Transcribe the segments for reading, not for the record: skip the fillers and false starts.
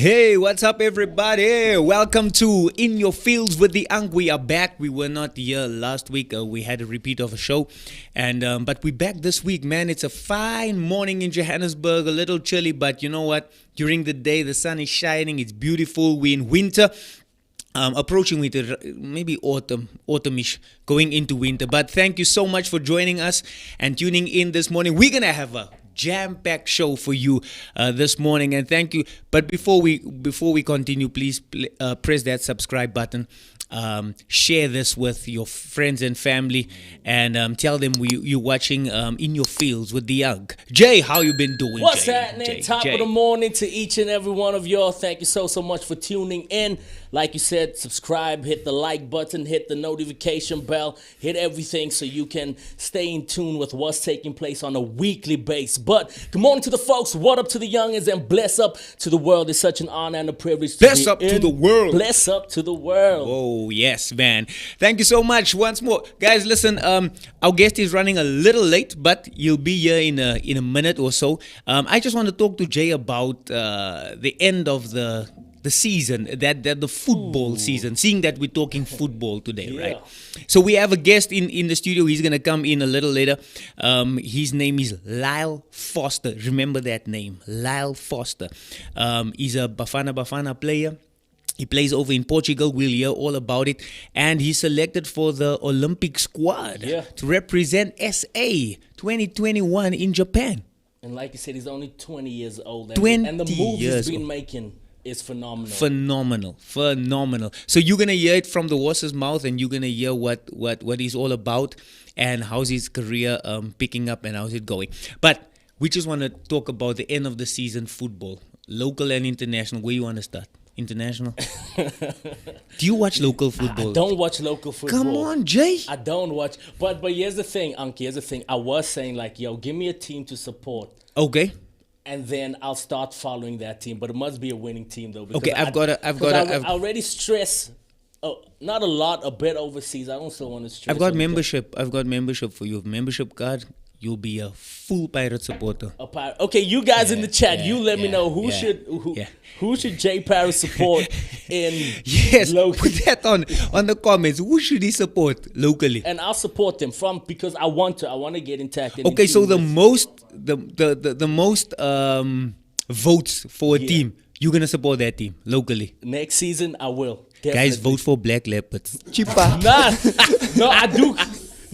Hey, what's up, everybody? Welcome to In Your Fields with the Unk. We are back. We were not here last week. We had a repeat of a show, and but we're back this week, man. It's a fine morning in Johannesburg. A little chilly, but you know what? During the day, the sun is shining. It's beautiful. We're in winter. Approaching winter, maybe autumnish, going into winter. But thank you so much for joining us and tuning in this morning. We're gonna have a jam-packed show for you this morning, and thank you. But before we continue, please press that subscribe button. Share this with your friends and family, and tell them you're watching In Your Fields with the Young. Jay, how you been doing? What's Jay? happening? Top of the morning to each and every one of y'all. Thank you so much for tuning in. Like you said, subscribe, hit the like button, hit the notification bell, hit everything so you can stay in tune with what's taking place on a weekly basis. But good morning to the folks. What up to the youngins, and bless up to the world. It's such an honor and a privilege to Bless be up to the world. Bless up to the world. Oh, yes, man. Thank you so much once more. Guys, listen, our guest is running a little late, but you'll be here in a minute or so. I just want to talk to Jay about the end of the season, that the football season, seeing that we're talking football today, right? So we have a guest in the studio. He's going to come in a little later. His name is Lyle Foster. Remember that name, Lyle Foster. He's a Bafana player. He plays over in Portugal. We'll hear all about it. And he's selected for the Olympic squad to represent SA 2021 in Japan. And like you said, he's only 20 years old. And 20 and the moves years he's been old. making is phenomenal. Phenomenal. So you're gonna hear it from the horse's mouth, and you're gonna hear what he's all about and how's his career picking up and how's it going. But we just want to talk about the end of the season football, local and international. Where you want to start? International? Do you watch local football? I don't watch local football. Come on, Jay. I don't watch. But here's the thing, Anki. Here's the thing. I was saying, like, yo, give me a team to support. Okay. And then I'll start following that team. But it must be a winning team, though. Okay, I already stress, not a lot, a bit overseas. I don't still want to stress. I've got membership. I've got membership for you. Membership card. You'll be a full Pirate supporter. Okay, you guys in the chat, you let me know who should Jay Paris support in locally. Put that on the comments. Who should he support locally? And I'll support them because I want to get intact. Okay, so the most votes for a team, you're gonna support that team locally. Next season, I will. Definitely. Guys, vote for Black Leopards. Cheaper. No, I do.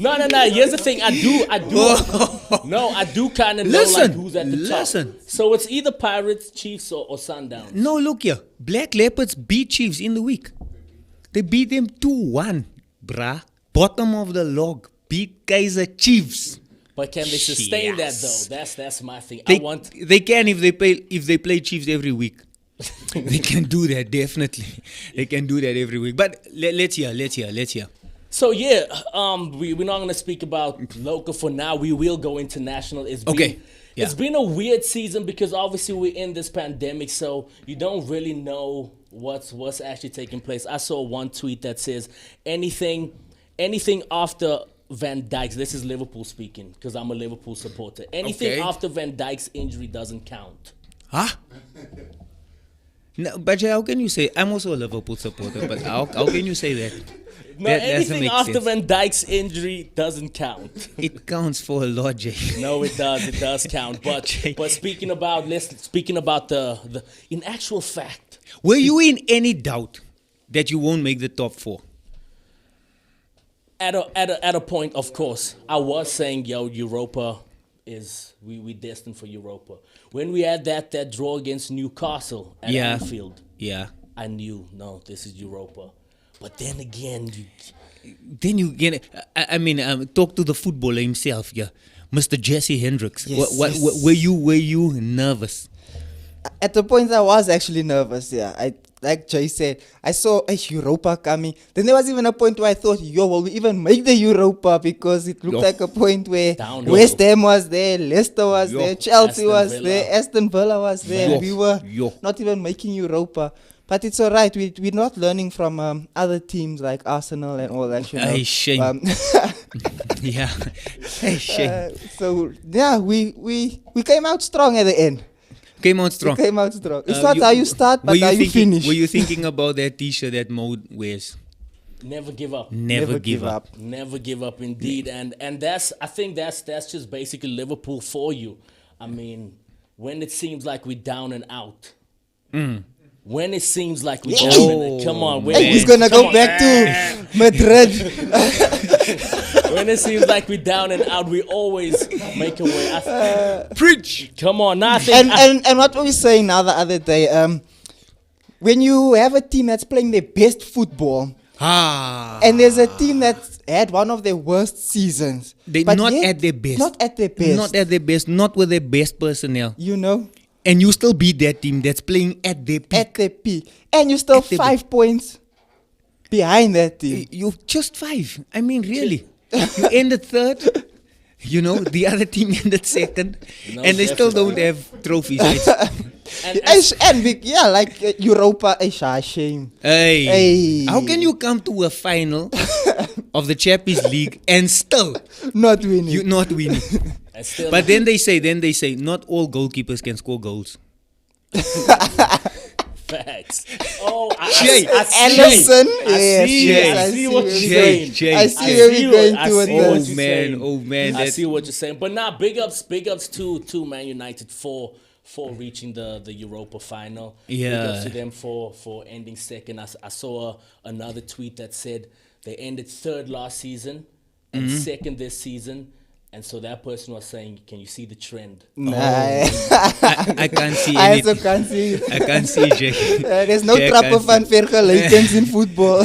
No. Here's the thing. I do. No, I do kind of know like who's at the top. So it's either Pirates, Chiefs, or Sundowns. No, look here. Black Leopards beat Chiefs in the week. They beat them 2-1, bruh. Bottom of the log. Beat Kaiser Chiefs. But can they sustain that though? That's my thing. They can if they play Chiefs every week. They can do that, definitely. They can do that every week. But let's hear. So we're not going to speak about local for now. We will go international. It's been a weird season because obviously we're in this pandemic, so you don't really know what's actually taking place. I saw one tweet that says anything after Van Dijk's. This is Liverpool speaking because I'm a Liverpool supporter. Anything after Van Dijk's injury doesn't count. Huh? No, but how can you say? I'm also a Liverpool supporter, but how can you say that? No, anything after Van Dijk's injury doesn't count. It counts for a lot, Jay. No, it does. It does count. But speaking about the in actual fact, were you in any doubt that you won't make the top 4? At a point, of course, I was saying, yo, Europa is we destined for Europa. When we had that draw against Newcastle at Anfield, I knew this is Europa. But then again, you get it. I mean, talk to the footballer himself, Mr. Jesse Hendricks. Yes, Were you nervous? At the point, I was actually nervous. Like Jay said, I saw a Europa coming. Then there was even a point where I thought, will we even make the Europa? Because it looked like a point where West Ham was there, Leicester was there, Chelsea was there, Aston Villa was there. We were not even making Europa. But it's all right. We're not learning from other teams like Arsenal and all that. Hey, shame. Hey, shame. So, we came out strong at the end. Came out strong. Came out strong. It's not how you start, but how you finish. Were you thinking about that T-shirt that Mo wears? Never give up. Never give up. Never give up, indeed. And I think that's just basically Liverpool for you. I mean, when it seems like we're down and out. When it seems like we're down and come on. Hey, he's gonna go back to Madrid. When it seems like we're down and out, we always make a way. Preach. Come on, nothing. And what were we saying now the other day? When you have a team that's playing their best football, and there's a team that's had one of their worst seasons. They're not at their best. Not at their best. Not at their best. Not with their best personnel. You know? And you still beat that team that's playing at their peak. At their peak. And you're still 5 points behind that team. You're just 5. I mean, really. You ended third. You know, the other team ended second. No, and they still don't have trophies. Europa is a shame. Hey. How can you come to a final of the Champions League and still not winning? You not winning. But then they say, not all goalkeepers can score goals. Facts. Oh, Allison. I see what you're saying. I see where we're going to with this. Oh man. I see what you're saying. But now, big ups to Man United for reaching the Europa final. Yeah. Big ups to them for ending second. I saw another tweet that said they ended third last season and second this season. And so that person was saying, can you see the trend? Nah. I can't see I anything. also can't see. I can't see, Jack. There's no trappe van vergelykings in football.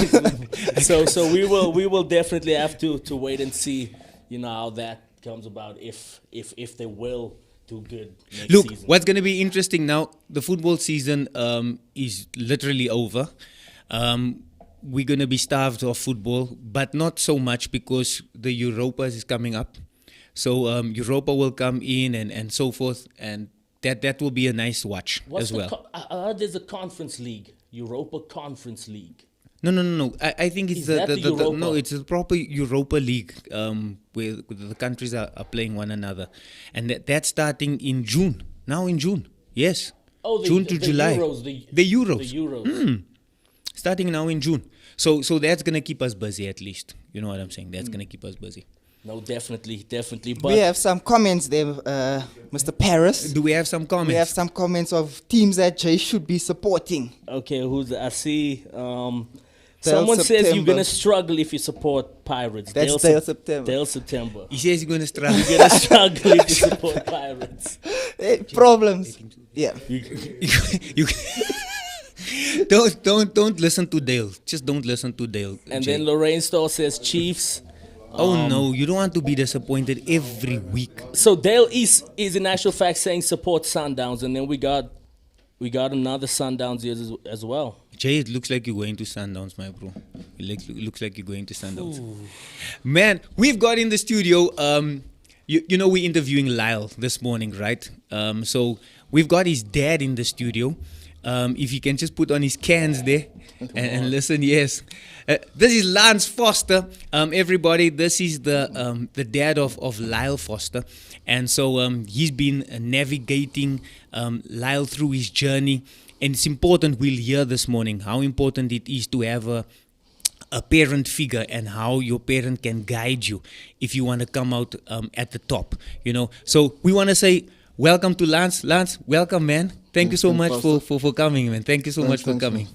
So we will definitely have to wait and see, how that comes about if they will do good next season. What's going to be interesting now, the football season is literally over. We're going to be starved of football, but not so much because the Europa is coming up. So Europa will come in and so forth, and that will be a nice watch as well. There's a conference league, Europa Conference League. No. I think it's Europa? It's a proper Europa League where the countries are playing one another, and that's starting in June. Now in June, yes. Oh, June to July. Euros, the Euros. The Euros. Starting now in June. So that's gonna keep us busy at least. You know what I'm saying? That's gonna keep us busy. No, definitely. But we have some comments there, Mr. Paris. Do we have some comments? We have some comments of teams that Jay should be supporting. Okay, I see. Someone says you're gonna struggle if you support Pirates. That's Dale September. Dale September. He says you're gonna struggle. You're gonna struggle if you support Pirates. Problems. Yeah. You don't listen to Dale. Just don't listen to Dale. And Jay. then Lorraine Store says Chiefs. Oh no, you don't want to be disappointed every week. So Dale is in actual fact saying support Sundowns, and then we got another Sundowns here as well. Jay, it looks like you're going to Sundowns, my bro. It looks like you're going to Sundowns. Man, we've got in the studio, we're interviewing Lyle this morning, right? So we've got his dad in the studio. If you can just put on his cans there and listen, yes. This is Lyle Foster. Everybody, this is the dad of Lyle Foster. And so he's been navigating Lyle through his journey. And it's important, we'll hear this morning, how important it is to have a parent figure and how your parent can guide you if you want to come out at the top, So we want to say welcome to Lance. Lance, welcome, man. Thank you so much for coming, man. Thank you so much for coming.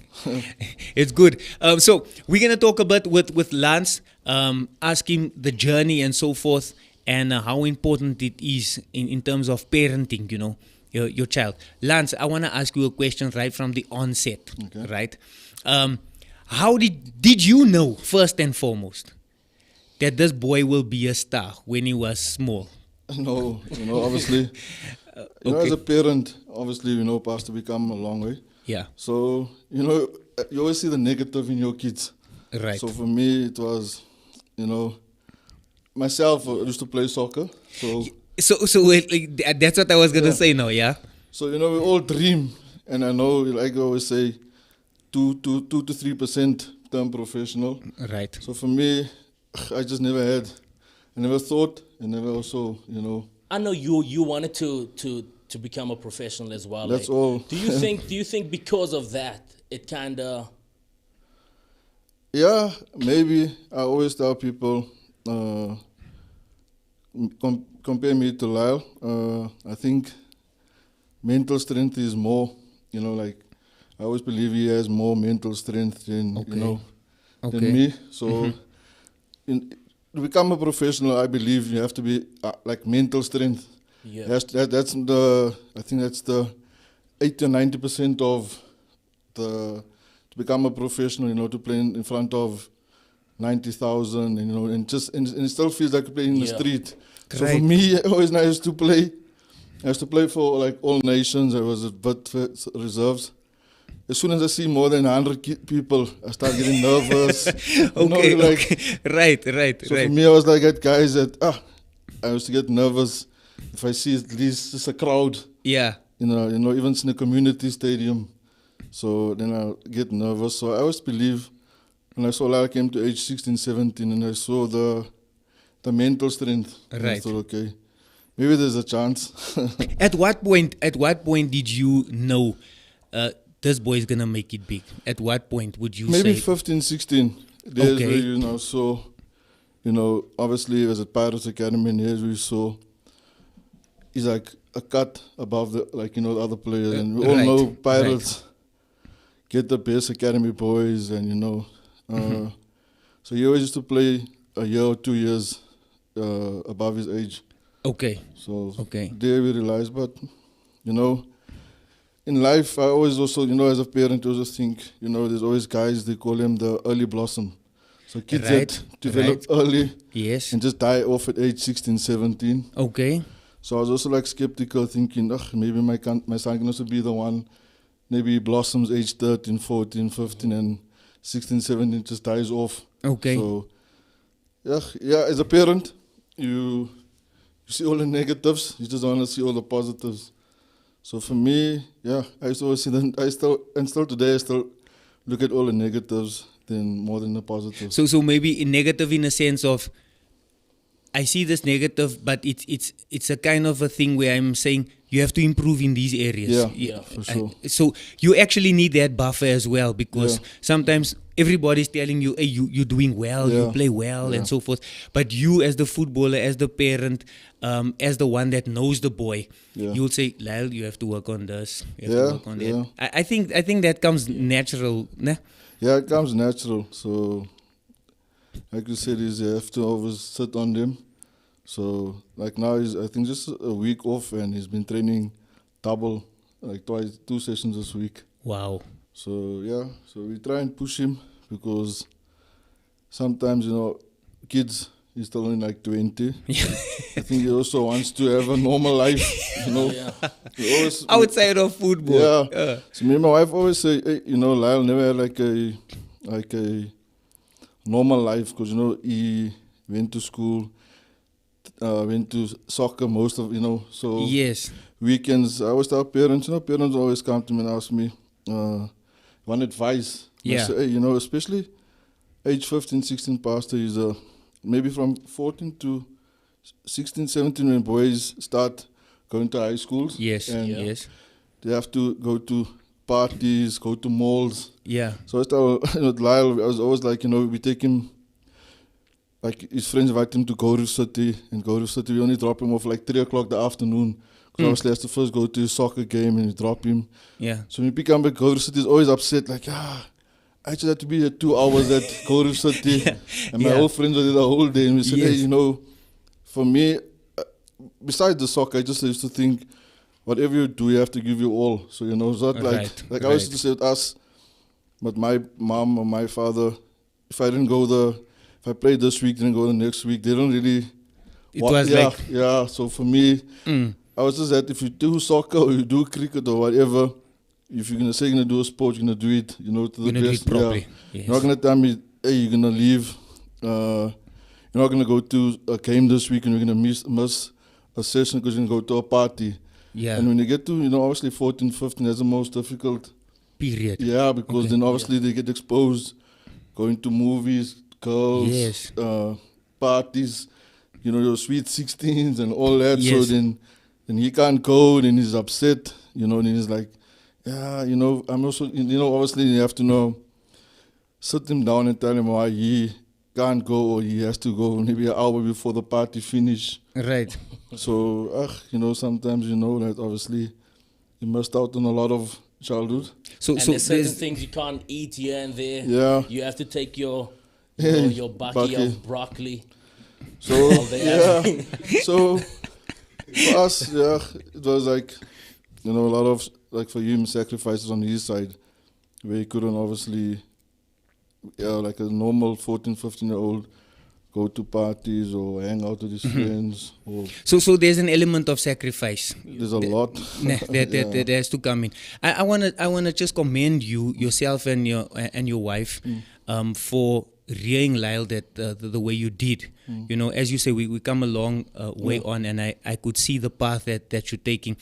It's good. So we're going to talk a bit with Lance, ask him the journey and so forth, and how important it is in terms of parenting, your child. Lance, I want to ask you a question right from the onset, right? How did you know, first and foremost, that this boy will be a star when he was small? No, obviously, as a parent, obviously, past to become a long way. Yeah. So, you always see the negative in your kids. Right. So for me, it was, myself, I used to play soccer. So that's what I was going to say now, yeah? So, we all dream. And I know, like I always say, 2 to 3% turn professional. Right. So for me, I just never had. I never thought, and never also, I know you wanted to to become a professional as well. That's all. Do you think because of that it kind of? Yeah, maybe. I always tell people, compare me to Lyle. I think mental strength is more, like I always believe he has more mental strength than, than me. So to become a professional, I believe you have to be like mental strength. Yeah. I think that's the 80 or 90% of to become a professional, to play in front of 90,000, and it still feels like playing in the street. So for me, it always nice to play. I used to play for like all nations. I was at but reserves. As soon as I see more than 100 people, I start getting nervous. Right. So for me, I was like that guys that I used to get nervous if I see at least just a crowd. Yeah. Even in a community stadium. So then I get nervous. So I always believe when I saw Lyle came to age 16, 17, and I saw the mental strength. Right. I thought, okay, maybe there's a chance. At what point did you know this boy is gonna make it big? At what point would you maybe say? 15, 16. There's where you saw, obviously as a Pirates Academy, and here's where you saw he's like a cut above the the other players, and we all know Pirates get the best academy boys, and so he always used to play a year or 2 years above his age. Okay. So there we realized, but in life, I always also, as a parent, also think, there's always guys, they call them the early blossom. So kids that develop early and just die off at age 16, 17. Okay. So I was also like skeptical, thinking, maybe my son can also be the one. Maybe he blossoms age 13, 14, 15, and 16, 17 just dies off. Okay. So, yeah, as a parent, you see all the negatives, you just want to see all the positives. So for me, I used to always see them. Still today, I still look at all the negatives more than the positives. So maybe negative in a sense of, I see this negative, but it's a kind of a thing where I'm saying you have to improve in these areas. Yeah, for sure. So you actually need that buffer as well, because sometimes everybody's telling you, hey, you're doing well, you play well, and so forth. But you, as the footballer, as the parent, as the one that knows the boy, you'll say, Lyle, you have to work on this. You have to work on that. I think that comes natural. Nah? Yeah, it comes natural. So, like you said, you have to always sit on them. So, like now, I think just a week off, and he's been training double, like 2 sessions this week. Wow. So, so we try and push him, because sometimes, kids, he's still only like 20. I think he also wants to have a normal life, Always, outside of football. So me and my wife always say, hey, Lyle never had like a normal life, because, he went to school, went to soccer most of, so weekends, I always tell parents, parents always come to me and ask me one advice. I say, hey, especially age 15, 16 past, is maybe from 14 to 16, 17 when boys start going to high schools. They have to go to parties, go to malls. So I tell Lyle, I was always like, we take him, like his friends invite him to Guru City, and Guru City, we only drop him off like 3 o'clock the afternoon. Because obviously he has to first go to his soccer game, and we drop him. So when we pick him up at Guru City, he's always upset, like, I just had to be here 2 hours at Guru City, and my old friends were there the whole day, and we said, hey, for me, besides the soccer, I just used to think, whatever you do, you have to give you all. So, it's not like I used to say with us, but my mom or my father, if I didn't go if I played this week, didn't go the next week, they don't really... So for me, I was just that if you do soccer or you do cricket or whatever, if you're going to say you're going to do a sport, you're going to do it, to the best. Do it properly. You're not going to tell me, hey, you're going to leave. You're not going to go to a game this week and you're going to miss a session because you're going to go to a party. And when you get to, obviously 14, 15, that's the most difficult period. Yeah, because then obviously they get exposed, going to movies, girls, parties, your sweet 16s and all that. So then and he can't go, and he's upset, and he's like, yeah, I'm also, obviously you have to sit him down and tell him why he can't go or he has to go maybe an hour before the party finish. Right. So, sometimes that obviously you missed out on a lot of childhood. So there's certain things you can't eat here and there. Yeah. You have to take your bucky of broccoli. So, yeah. So, for us, it was like, a lot of, like for him, sacrifices on his side where he couldn't obviously, like a normal 14, 15-year-old, go to parties or hang out with his friends. Or so there's an element of sacrifice. There's a lot. That has to come in. I wanna just commend yourself and your wife for rearing Lyle the way you did. As you say, we come a long way on, and I could see the path that you're taking.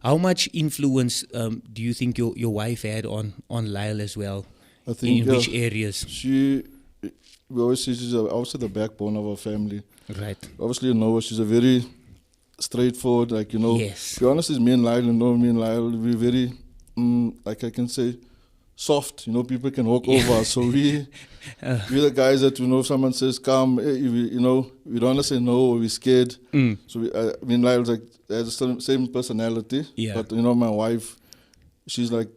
How much influence do you think your wife had on Lyle as well? I think in which areas? We always say she's obviously the backbone of our family. Right. Obviously, she's a very straightforward, Yes. to be honest, me and Lyle, we're very, like I can say, soft, people can walk over us. So we're the guys that, if someone says, come, we don't want to say no, or we're scared. So Lyle's like, has the same personality. Yeah. But, my wife, she's like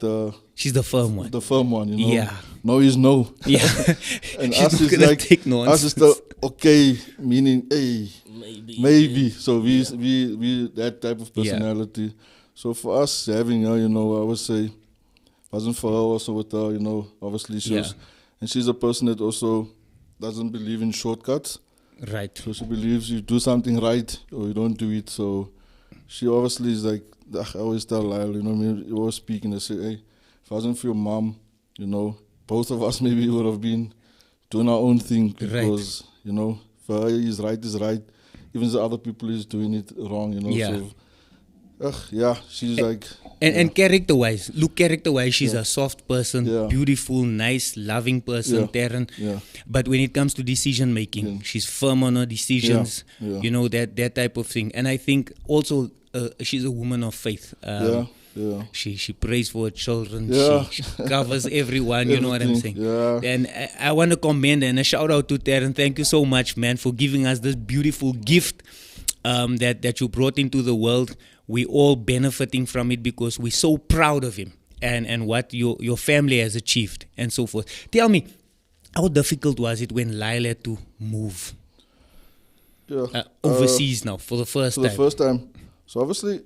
she's the firm one. The firm one, Yeah. No is no. Yeah. And she's us not is gonna like, take nonsense. us is the okay, meaning, hey, maybe. So we that type of personality. So for us having her, I would say, wasn't for her also with her, obviously she was, and she's a person that also doesn't believe in shortcuts. Right. So she believes you do something right or you don't do it. So she obviously is like, I always tell Lyle, we always speaking, I say, hey, if it wasn't for your mom, both of us maybe would have been doing our own thing because, for her is right. Even the other people is doing it wrong, Yeah. So, she's like... And character-wise, she's a soft person, beautiful, nice, loving person, Terran. Yeah. But when it comes to decision-making, she's firm on her decisions, that type of thing. And I think also she's a woman of faith. She prays for her children. Yeah. She covers everyone, you know what I'm saying? Yeah. And I want to commend and a shout out to Terran. Thank you so much, man, for giving us this beautiful gift that you brought into the world. We all benefiting from it because we're so proud of him and what your family has achieved and so forth. Tell me, how difficult was it when Lyle had to move overseas now for the first time? For the first time. So obviously,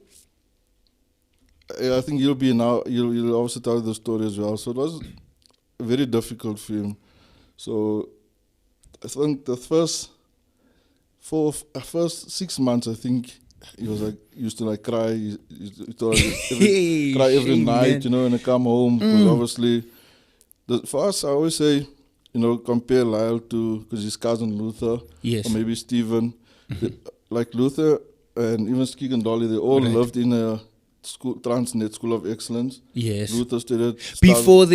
I think you'll obviously tell the story as well. So it was very difficult for him. So I think the first 6 months, I think he was like used to like cry. He cry every night, and I come home. Because obviously, for us, I always say, compare Lyle to because his cousin Luther, yes, or maybe Stephen, like Luther and even Skig and Dolly. They all lived in a school, Transnet School of Excellence. Yes. Luther studied before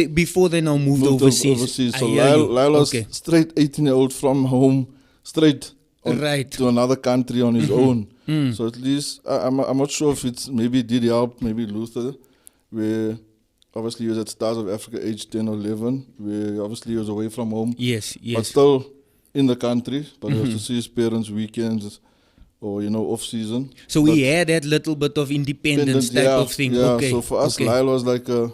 they now moved overseas. So Lyle was straight 18-year-old from home, straight to another country on his own. So at least I'm not sure if it's maybe did help maybe Luther, where obviously he was at Stars of Africa age 10 or 11, where obviously he was away from home. Yes. But still in the country, but he has to see his parents weekends or off season. So he had that little bit of independence type of thing. Yeah. Okay. So for us, Lyle was like a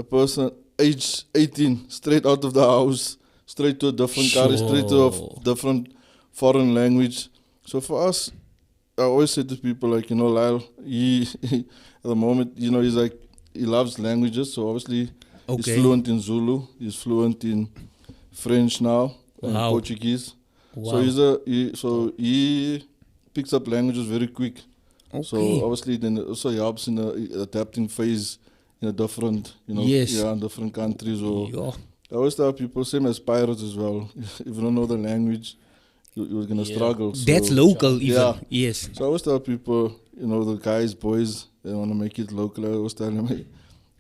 person age 18, straight out of the house, straight to a different country, straight to a different foreign language. So for us, I always say to people like, Lyle, he at the moment, he's like, he loves languages. So obviously he's fluent in Zulu, he's fluent in French now, and Portuguese. Wow. So he picks up languages very quick. Okay. So obviously then it also helps in the adapting phase in a different, in different countries. Or I always tell people, same as pirates as well. If you don't know the language, you're going to struggle. So that's local even. Yeah. Yes. So I always tell people, the guys, boys, they want to make it local. I always tell them, hey,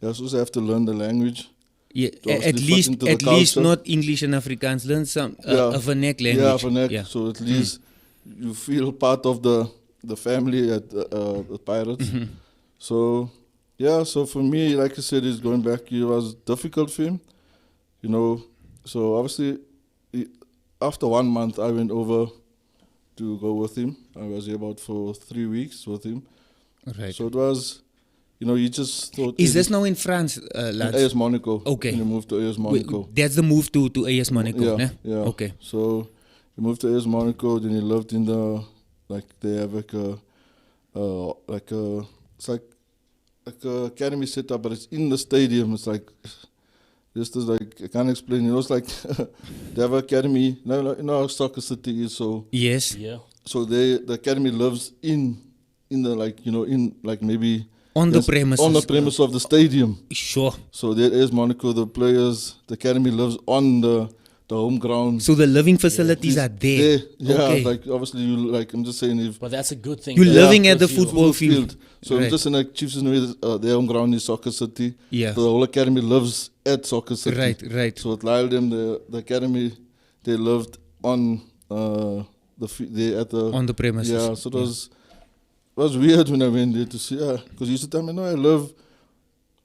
you also have to learn the language. Yeah, at least not English and Afrikaans. Learn some a vernac language. Yeah, vernac. Yeah. So at least you feel part of the the family at the Pirates. So, yeah, so for me, like I said, it's going back, it was difficult for him, you know. So obviously, after 1 month, I went over to go with him. I was here about for 3 weeks with him. Right. So it was, you know, he just thought... Is this now in France, lads? AS Monaco. Okay. He moved to AS Monaco. That's the move to AS Monaco, Yeah, ne? yeah. Okay. So he moved to AS Monaco, then he lived in the, like, they have like it's like a academy setup, but it's in the stadium. It's like, just as like, I can't explain, you know, it's like, they have an academy, you know how Soccer City is, so. Yes. Yeah. So the academy lives in the, like, you know, in like maybe. On the premises. On the premise of the stadium. Sure. So there is Monaco, the players, the academy lives on the home ground. So the living facilities are there. Yeah, Okay. like obviously you like, I'm just saying if But that's a good thing. You're Yeah. living at the Because you- football field. So Right. just in like Chiefs their home ground is Soccer City. Yeah. So the whole academy lives at Soccer City. Right. So at Lyle them the academy they lived on they at the On the premises. Yeah, so it was weird when I went there to see because he used to tell me, no, I live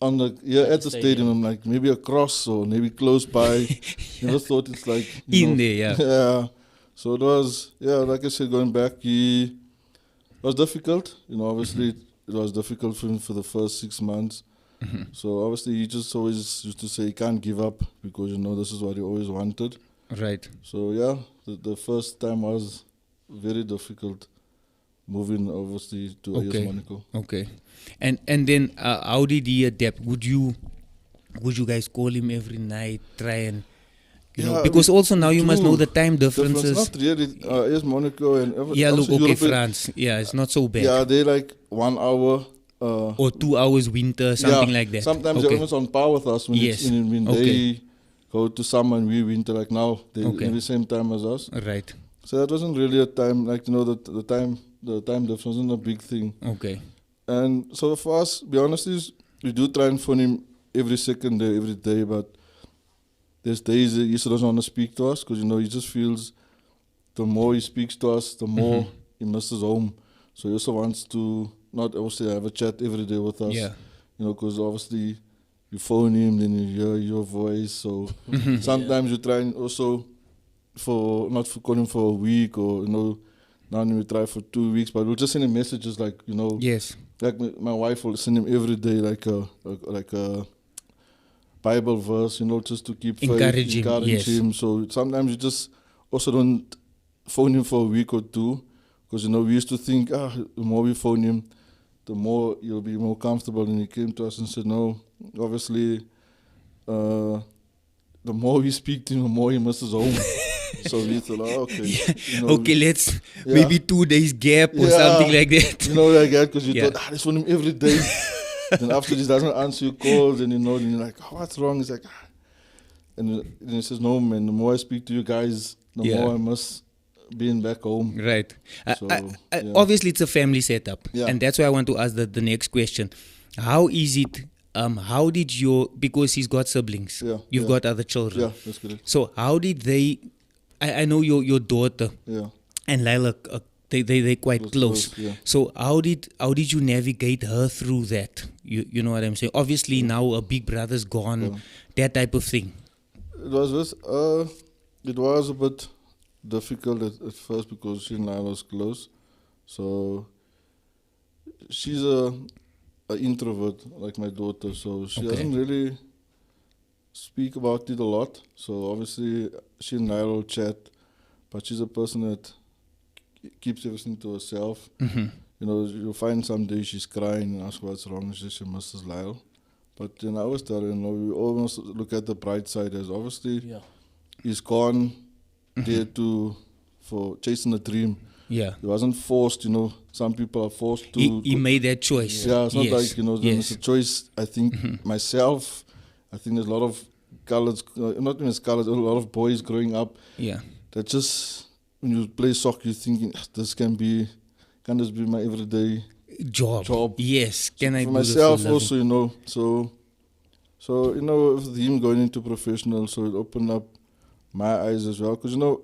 on at the stadium. I'm like, maybe across or maybe close by. Never thought it's like In there, yeah. Yeah. So it was, like I said, going back, it was difficult. You know, obviously it was difficult for him for the first 6 months. So obviously he just always used to say he can't give up because, you know, this is what he always wanted. Right. So yeah, the first time was very difficult moving obviously to AS Monaco. Okay. And then how did he adapt? Would you guys call him every night, try and you know, because also now you must know the time differences. Not really. AS Monaco and look, okay, Europe, France. Yeah, it's not so bad. Yeah, they like 1 hour. Or 2 hours winter, something like that. Sometimes they're almost on par with us when, Yes. when they go to summer and we winter, like now. They're in the same time as us. Right. So that wasn't really a time, like, you know, the time difference wasn't a big thing. Okay. And so for us, be honest, we do try and phone him every second day, every day, but there's days that he still doesn't want to speak to us because, you know, he just feels the more he speaks to us, the more he misses home. So he also wants to not obviously have a chat every day with us. Yeah. You know, because obviously you phone him, then you hear your voice. So sometimes you try and also not for calling for a week or, you know, now we try for 2 weeks, but we'll just send him messages like, you know. Yes. Like my wife will send him every day like a Bible verse, you know, just to keep encouraging him. So sometimes you just also don't phone him for a week or two, because, you know, we used to think, the more we phone him, the more you'll be more comfortable. And he came to us and said, no, obviously, the more we speak to him, the more he misses home. So we thought, okay. You know, okay, let's maybe 2 days gap or something like that. You know, like that, because you thought, let's phone him every day. Then after this doesn't answer your calls, and you know, then you're like, what's wrong? He's like, and then he says, no, man, the more I speak to you guys, the more I must being back home. Right. So, obviously, it's a family setup. Yeah. And that's why I want to ask the next question. How is it, how did because he's got siblings, you've got other children. Yeah, that's correct. So how did they, I know your daughter and Lyle, they're quite close. Yeah. So how did you navigate her through that? You know what I'm saying? Obviously now a big brother's gone, that type of thing. It was a bit difficult at first because she and I was close. So she's an introvert like my daughter, so she doesn't really speak about it a lot. So obviously she and I will chat, but she's a person that keeps everything to herself. Mm-hmm. You know, you'll find some days she's crying and ask what's wrong. She misses Lyle. But then I always tell her, you know, we always look at the bright side as obviously he's gone there for chasing a dream. Yeah. He wasn't forced, you know. Some people are forced to. He made that choice. Yeah, it's not like, you know, it's a choice. I think myself, I think there's a lot of colors, not even colors, a lot of boys growing up. Yeah. That just, when you play soccer, you're thinking, this can this be my everyday job? Yes. Can I for do myself this for also, you know. So, you know, with him going into professional, so it opened up my eyes as well. Because, you know,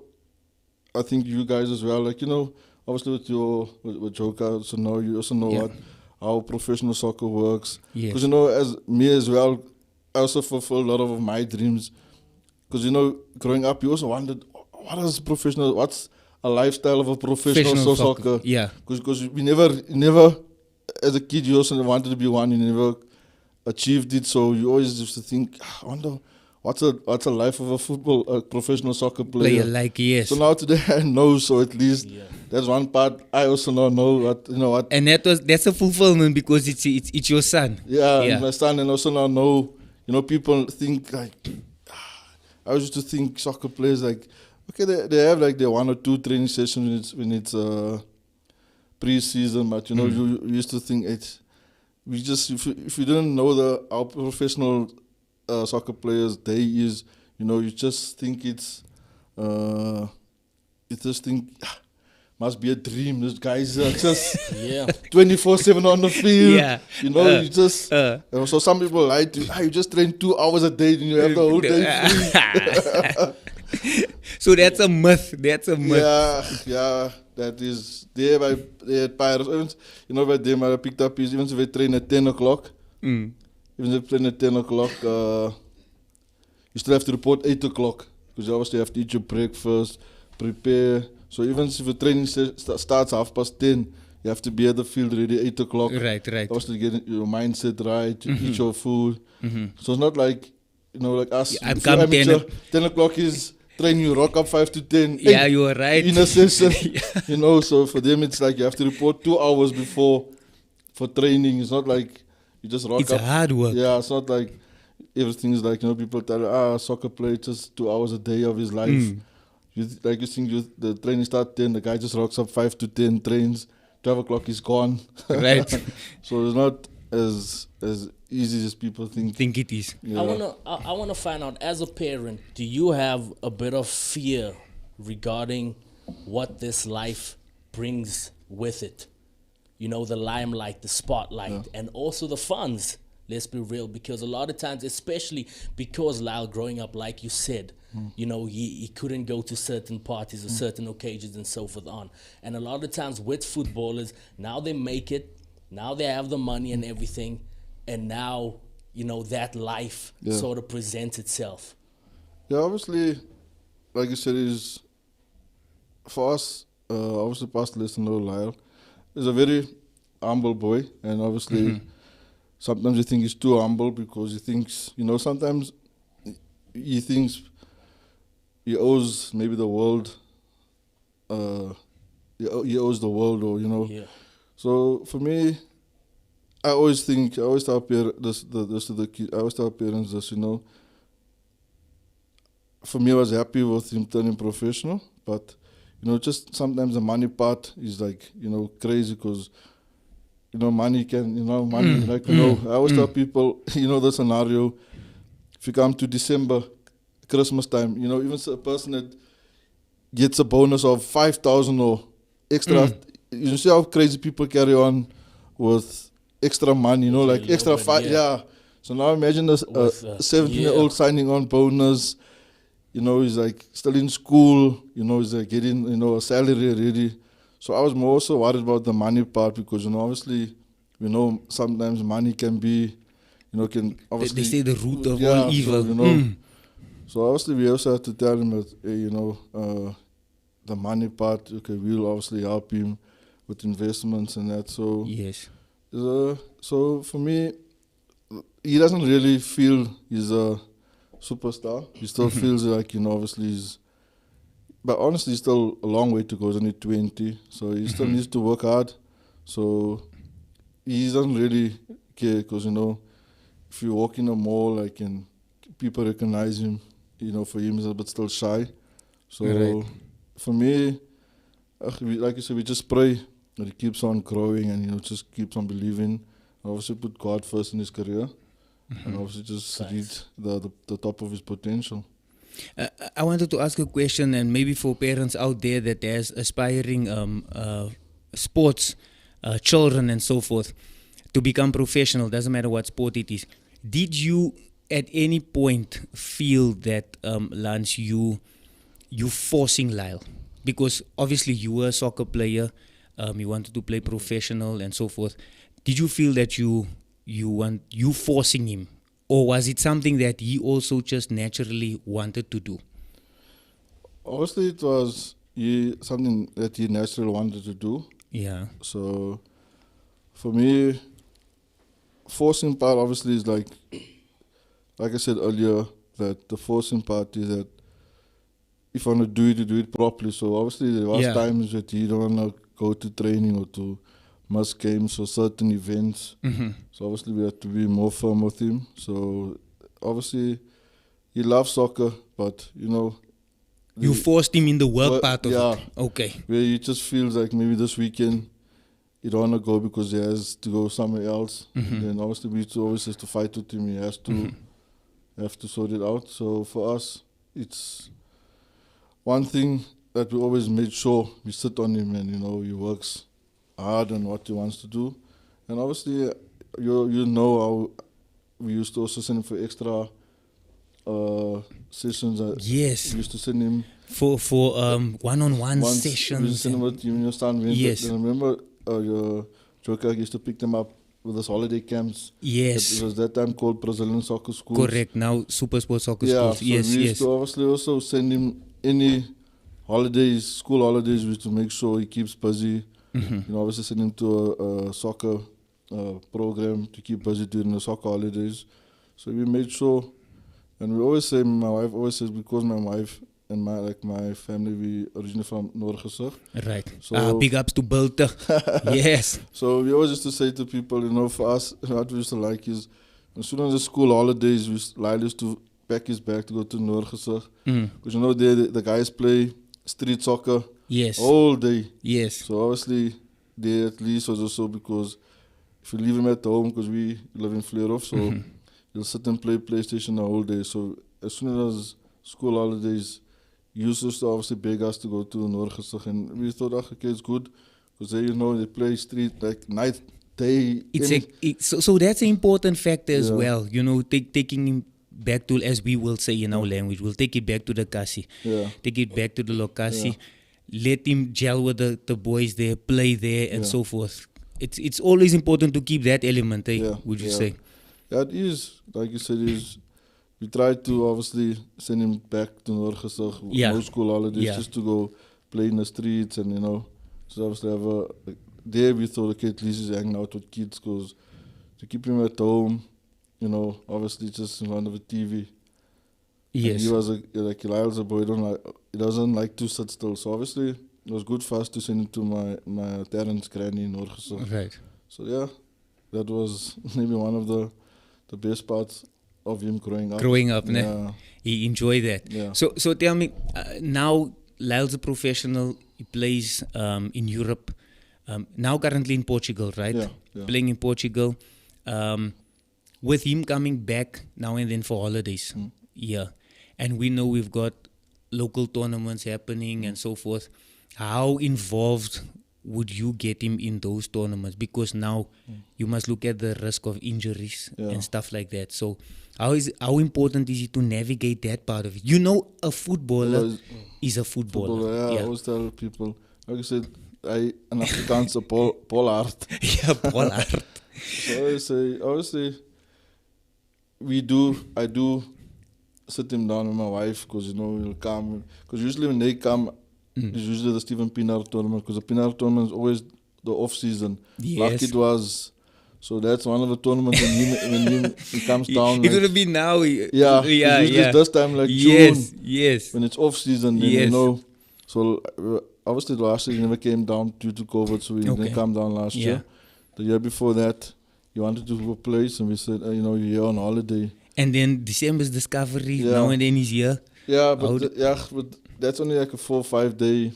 I think you guys as well, like, you know, obviously with Joker, so now you also know how professional soccer works. Yes. Because as me as well, I also fulfill a lot of my dreams. Because growing up, you also wondered what's a lifestyle of a professional soccer? Yeah. Because we never, as a kid, you also wanted to be one. You never achieved it, so you always used to think, I wonder what's a life of a professional soccer player. Yes. So now today I know. So at least that's one part I also now know what. And that's a fulfillment because it's your son. Yeah, my son, and also now know. People think like. I used to think soccer players like, okay, they have like their 1 or 2 training sessions when it's pre-season, but you used to think if you didn't know how professional soccer players day is, you just think you just think must be a dream. These guys are just 24/7 on the field. Yeah. You just so some people lie to you. You just train 2 hours a day and you have the whole day free. So that's a myth. Yeah, that is there by Pirates. By them I picked up is even if they train at 10 o'clock. Even if they train at 10 o'clock, you still have to report 8 o'clock because you obviously have to eat your breakfast, prepare. So even if the training starts 10:30, you have to be at the field ready 8 o'clock. Right. Obviously get your mindset right, eat your food. So it's not like, like us. I've come 10 o'clock is train you, rock up 5 to 10. Yeah, you are right. In a session, so for them it's like you have to report 2 hours before for training. It's not like you just rock up. It's hard work. Yeah, it's not like everything is like, people tell soccer player just 2 hours a day of his life. You think the training start 10, the guy just rocks up 5 to 10, trains, 12 o'clock he's gone. Right. So it's not as easy as people think it is. Yeah. I wanna find out, as a parent, do you have a bit of fear regarding what this life brings with it? The limelight, the spotlight, and also the funds. Let's be real, because a lot of times, especially because Lyle growing up, like you said, he couldn't go to certain parties or certain occasions and so forth on. And a lot of times with footballers, now they make it, now they have the money and everything, and now, that life sort of presents itself. Yeah, obviously, like you said, is for us, obviously past listener Lyle is a very humble boy, and obviously sometimes you think he's too humble because he thinks, sometimes he thinks he owes maybe the world, he owes the world, or, So for me, I always tell parents this, for me I was happy with him turning professional, but, just sometimes the money part is like, crazy because, money can, I always tell people, the scenario, if you come to December, Christmas time, even a person that gets a bonus of 5,000 or extra, you see how crazy people carry on with extra money, like extra 5, So now imagine a 17-year-old signing on bonus, he's like still in school, he's like getting, a salary already. So I was more so worried about the money part because, obviously, sometimes money can be, can obviously... They say the root of all evil. So, so obviously we also have to tell him that, the money part, okay, we'll obviously help him with investments and that. So yes. So for me, he doesn't really feel he's a superstar. He still feels like, obviously he's... But honestly, he's still a long way to go. He's only 20, so he still needs to work hard. So he doesn't really care because, if you walk in a mall, and people recognize him, for him he's a bit still shy. So for me, like you said, we just pray that he keeps on growing and, just keeps on believing. Obviously put God first in his career and obviously just reach the top of his potential. I wanted to ask a question, and maybe for parents out there that has aspiring sports children and so forth to become professional, doesn't matter what sport it is. Did you at any point feel that Lance, you forcing Lyle? because obviously you were a soccer player, you wanted to play professional and so forth. Did you feel that you forcing him, or was it something that he also just naturally wanted to do? Obviously, it was something that he naturally wanted to do. Yeah. So, for me, forcing part obviously is like I said earlier, that the forcing part is that if you want to do it, you do it properly. So obviously there was times that you don't want to go to training or to miss games or certain events. Mm-hmm. So obviously we had to be more firm with him. So obviously he loves soccer, but you forced him in the work part of yeah, it. Okay. where he just feels like maybe this weekend he don't want to go because he has to go somewhere else. Mm-hmm. Then obviously we always has to fight with him. He has to have to sort it out. So for us, it's one thing that we always made sure we sit on him and he works hard on what he wants to do. And obviously you know how we used to also send him for extra sessions. Yes. We used to send him for one-on-one sessions. We used to send him with your son. Yes. Then remember your Joker used to pick them up with his holiday camps. Yes. It was that time called Brazilian Soccer Schools. Correct. Now Super Sport Soccer Yeah, Schools. so Yes, we used yes. to obviously also send him any holidays, school holidays, we used to make sure he keeps busy. Mm-hmm. Obviously send him to a soccer program to keep busy during the soccer holidays. So we made sure, and we always say, my wife always says, because my wife and my family, we originally from Noordgesig. Right. So big ups to Bulter. Yes. So we always used to say to people, for us, what we used to like is, as soon as the school holidays, Lyle used to pack his bag to go to Noordgesig. Because there the guys play street soccer Yes. all day. Yes. So obviously, there at least was also because if you leave him at home, because we live in Fleurhof, so he'll sit and play PlayStation the whole day. So as soon as school holidays, he used to obviously beg us to go to Noordgesig, and we thought, okay, it's good, because they play street like night, day. So that's an important factor as well. Taking him back to, as we will say in our language, we'll take it back to the kasi. Yeah. Take it back to the lokasi. Let him gel with the boys there, play there, and so forth. It's always important to keep that element, would you say? Yeah, it is. Like you said, we try to obviously send him back to Noordgesig, no school holidays, just to go play in the streets and, so obviously have there we thought, okay, at least he's hanging out with kids, because to keep him at home, obviously just in front of a TV. Yes. And he was Lyle's a boy, he doesn't like to sit still. So obviously it was good for us to send him to my parents' granny in Noordgesig. Right. So that was maybe one of the best parts of him growing up. Yeah. He enjoyed that. Yeah. So tell me, now Lyle's a professional. He plays in Europe. Now currently in Portugal, right? Yeah. Playing in Portugal. With him coming back now and then for holidays. Yeah. And we know we've got local tournaments happening and so forth. How involved would you get him in those tournaments? Because now you must look at the risk of injuries and stuff like that. So how important is it to navigate that part of it? A footballer is a footballer. I always tell people, like I said, an Afrikaanse Pollard. Yeah, Pollard. So obviously, I do sit him down with my wife, because he'll come. Because usually when they come, it's usually the Stephen Pienaar tournament, because the Pienaar tournament is always the off season. Yes. Like it was. So that's one of the tournaments when he comes down. It would be now. Yeah. Usually this time like June. Yes. When it's off season, then So obviously last year he never came down due to COVID, so he didn't come down last year. The year before that, he wanted to go a place, and we said, you're here on holiday. And then December's discovery. Now and then he's here. Yeah, but that's only like a 4 or 5 day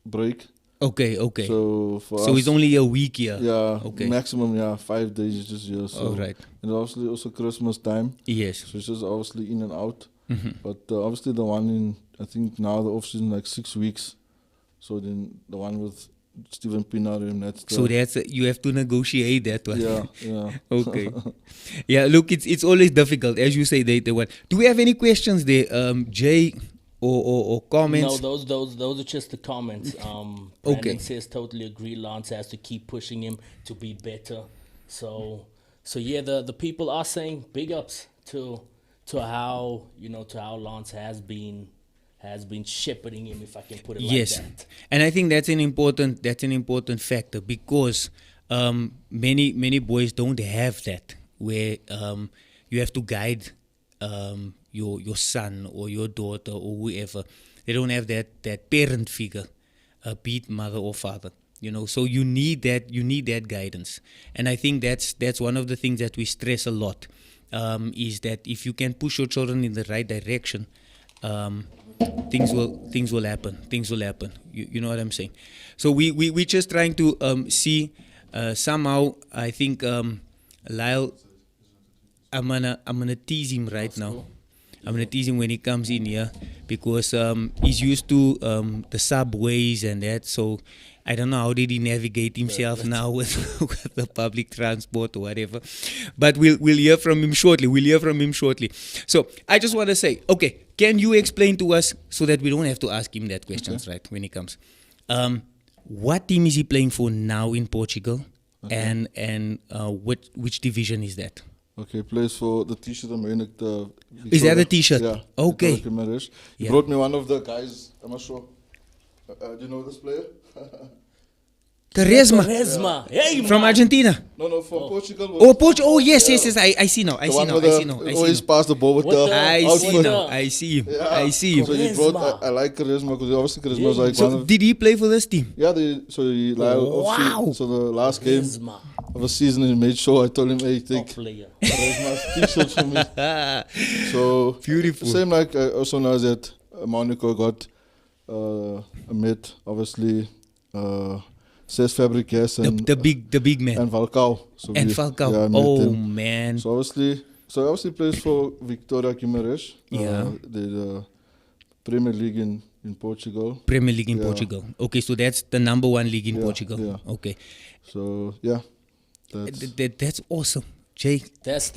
break. Okay. So for us, it's only a week here. Yeah. Okay. Maximum 5 days is just here. So right. And obviously also Christmas time. Yes. So it's just obviously in and out. But obviously the one in, I think now the off season like 6 weeks. So then the one with Stephen Pienaar, that's you have to negotiate that one. Yeah. Okay. Yeah, look, it's always difficult, as you say. They want. Do we have any questions there, Jay or comments? No, those are just the comments. Brandon Okay. says totally agree. Lance has to keep pushing him to be better. So yeah, the people are saying big ups to how to how Lance has been shepherding him, if I can put it Yes, like that. and I think that's an important factor because many boys don't have that where you have to guide your son or your daughter or whoever. They don't have that parent figure, be it mother or father. So you need that guidance, and I think that's one of the things that we stress a lot, is that if you can push your children in the right direction, things will happen. Things will happen. You know what I'm saying? So we're just trying to see somehow. I think Lyle, I'm gonna tease him right now. Cool. I'm gonna tease him when he comes in here because he's used to the subways and that. So I don't know how did he navigate himself now with with the public transport or whatever. But we'll hear from him shortly. So I just want to say, okay, can you explain to us so that we don't have to ask him that questions right when he comes? What team is he playing for now in Portugal, and which division is that? Okay, plays for the T-shirt. I'm wearing it. Is that a T-shirt? Yeah. Okay. Victoria Guimaraes. He Yeah. brought me one of the guys. I'm not sure. Do you know this player? Charisma Hey, from man. Argentina. No, from Portugal. Oh, Portugal. Oh, yes. I see now. I The see one now. with I see now. always pass the ball with What the the- I Outfit. see now. I see him. Yeah. I see him. So he brought. Charisma. I like Charisma because obviously Charisma is Yeah. like one So of. did he play for this team? Yeah, Lyle. Wow. So the last game Charisma. of the season, he made sure I told him, hey, Top take player. Charisma's T-shirt for me. So Beautiful. Same like I also know that Monaco got a mate, obviously. Cesc Fabregas and The big man. and Falcao. So And we- Falcao. yeah, I met Oh him. man. So obviously plays for Victoria Guimaraes. Yeah. The Premier League in Portugal. Premier League in Yeah. Portugal. Okay, so that's the number one league in Yeah, Portugal. yeah. Okay. So yeah, that's That's awesome. Jay, That's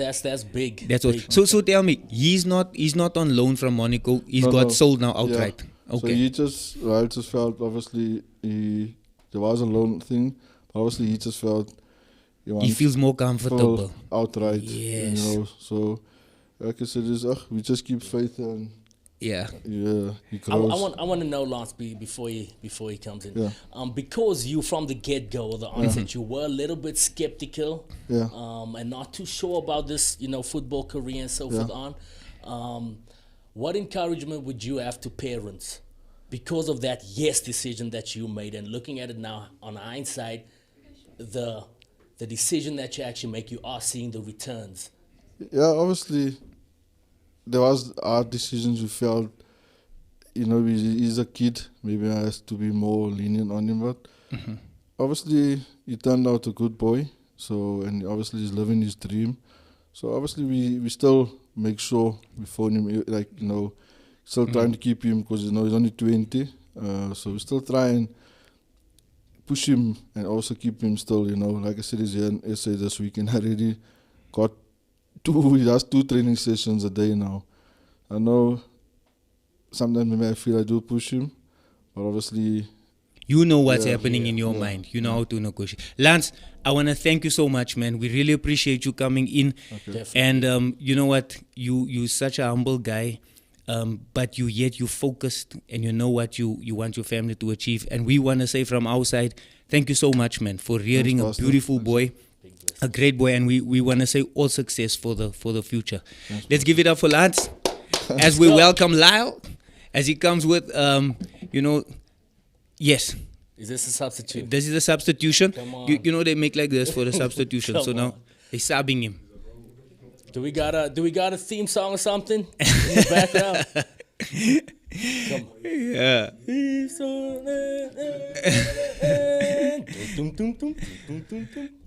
big. that's all. Big. So tell me, he's not on loan from Monaco. He's got sold now outright. Yeah. Okay. So I just felt obviously there was a loan thing, but obviously he just felt He wants feels more comfortable. full outright. Yes. So like I said, we just keep faith and Yeah. yeah, he I grows. want to know, Lance, before he comes in. Yeah. Because you from the get go or the onset, you were a little bit skeptical. Yeah. And not too sure about this, football career and so forth on. What encouragement would you have to parents because of that yes decision that you made, and looking at it now on hindsight, the decision that you actually make, you are seeing the returns. Yeah, obviously, there was our decisions. We felt, he's a kid. Maybe I has to be more lenient on him, but obviously he turned out a good boy. So and obviously he's living his dream. So obviously we still make sure we phone him, still trying to keep him because he's only 20. So we still try and push him and also keep him still. Like I said, he's here in SA this weekend. I already got he does 2 training sessions a day now. I know sometimes maybe I feel I do push him, but obviously You know what's Yeah, happening in your mind. You know how to negotiate. Lance, I want to thank you so much, man. We really appreciate you coming in. Definitely. And you know what? You're such a humble guy, but you focused and you know what you want your family to achieve. And we want to say from our side, thank you so much, man, for rearing a Pastor. beautiful boy, a great boy. And we want to say all success for the future. Let's give it up for Lance as we welcome Lyle as he comes with, yes. Is this a substitute? This is a substitution. Come on. You know they make like this for the substitution. Come So now on. they're subbing him. Do we got a theme song or something in the background? Come on. Yeah.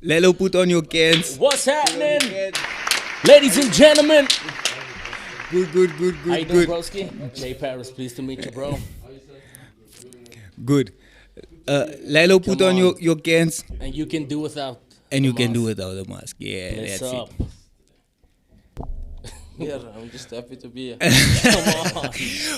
Lelo, put on your cans. What's happening, ladies and gentlemen? Good. How you doing, broski? Jay Paris, pleased to meet you, bro. Good. Lilo, put Come on on. your cans. And you can do without. And you the can do mask. without the mask. Yeah, Bless that's up. it. Yeah, I'm just happy to be here. Come on.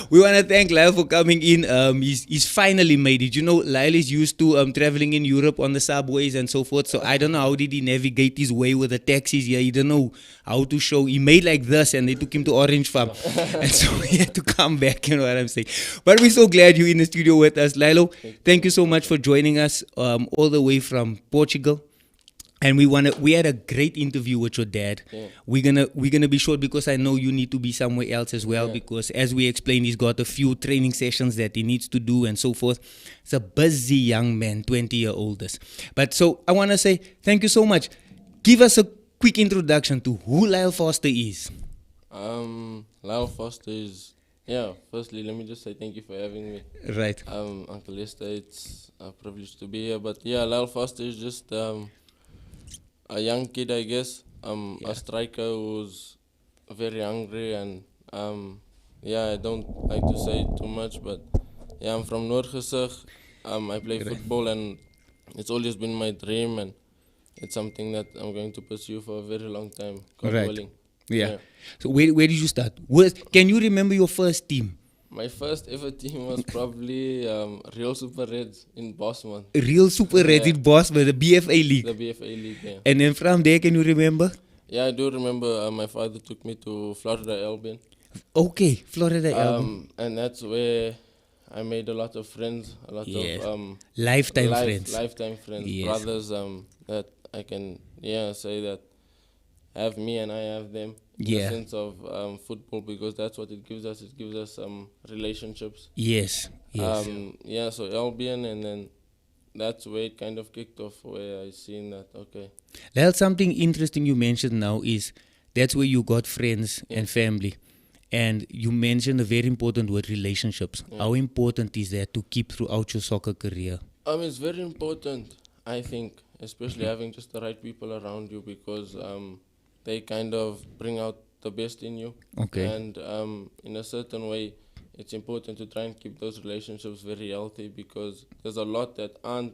We want to thank Lyle for coming in. He's finally made it. You know, Lyle is used to traveling in Europe on the subways and so forth. So I don't know how did he navigate his way with the taxis. Yeah, he didn't know how to show. He made like this, and they took him to Orange Farm, and so he had to come back. You know what I'm saying? But we're so glad you're in the studio with us, Lilo. Thank you so much for joining us all the way from Portugal. And we had a great interview with your dad. Yeah. We're gonna be short because I know you need to be somewhere else as well, because as we explained, he's got a few training sessions that he needs to do and so forth. It's a busy young man, 20-year-oldest. But so I wanna say thank you so much. Give us a quick introduction to who Lyle Foster is. Lyle Foster is, firstly, let me just say thank you for having me. Right. Uncle Lester, it's a privilege to be here. But yeah, Lyle Foster is just a young kid, I guess. A striker who's very hungry, and I don't like to say too much, but yeah, I'm from Noordgesig. I play football, and it's always been my dream, and it's something that I'm going to pursue for a very long time, God Right. willing. Yeah. So where did you start? Can you remember your first team? My first ever team was probably Real Super Reds in Bosman, Real Super Red in Bosman, the BFA League. the BFA League. Yeah, And then from there, can you remember? I do remember my father took me to Florida Albion. Okay, Florida Album. And that's where I made a lot of friends, a lot Yes. of Lifetime friends. lifetime friends, Yes. brothers. That I can say that have me and I have them. In Yeah. the sense of football, because that's what it gives us. It gives us relationships. Yes, yes. So Albion, and then that's where it kind of kicked off, where I seen that okay. That's something interesting you mentioned now is that's where you got friends and family. And you mentioned a very important word, relationships. How important is that to keep throughout your soccer career? It's very important, I think, especially having just the right people around you, because they kind of bring out the best in you. Okay. And in a certain way, it's important to try and keep those relationships very healthy, because there's a lot that aren't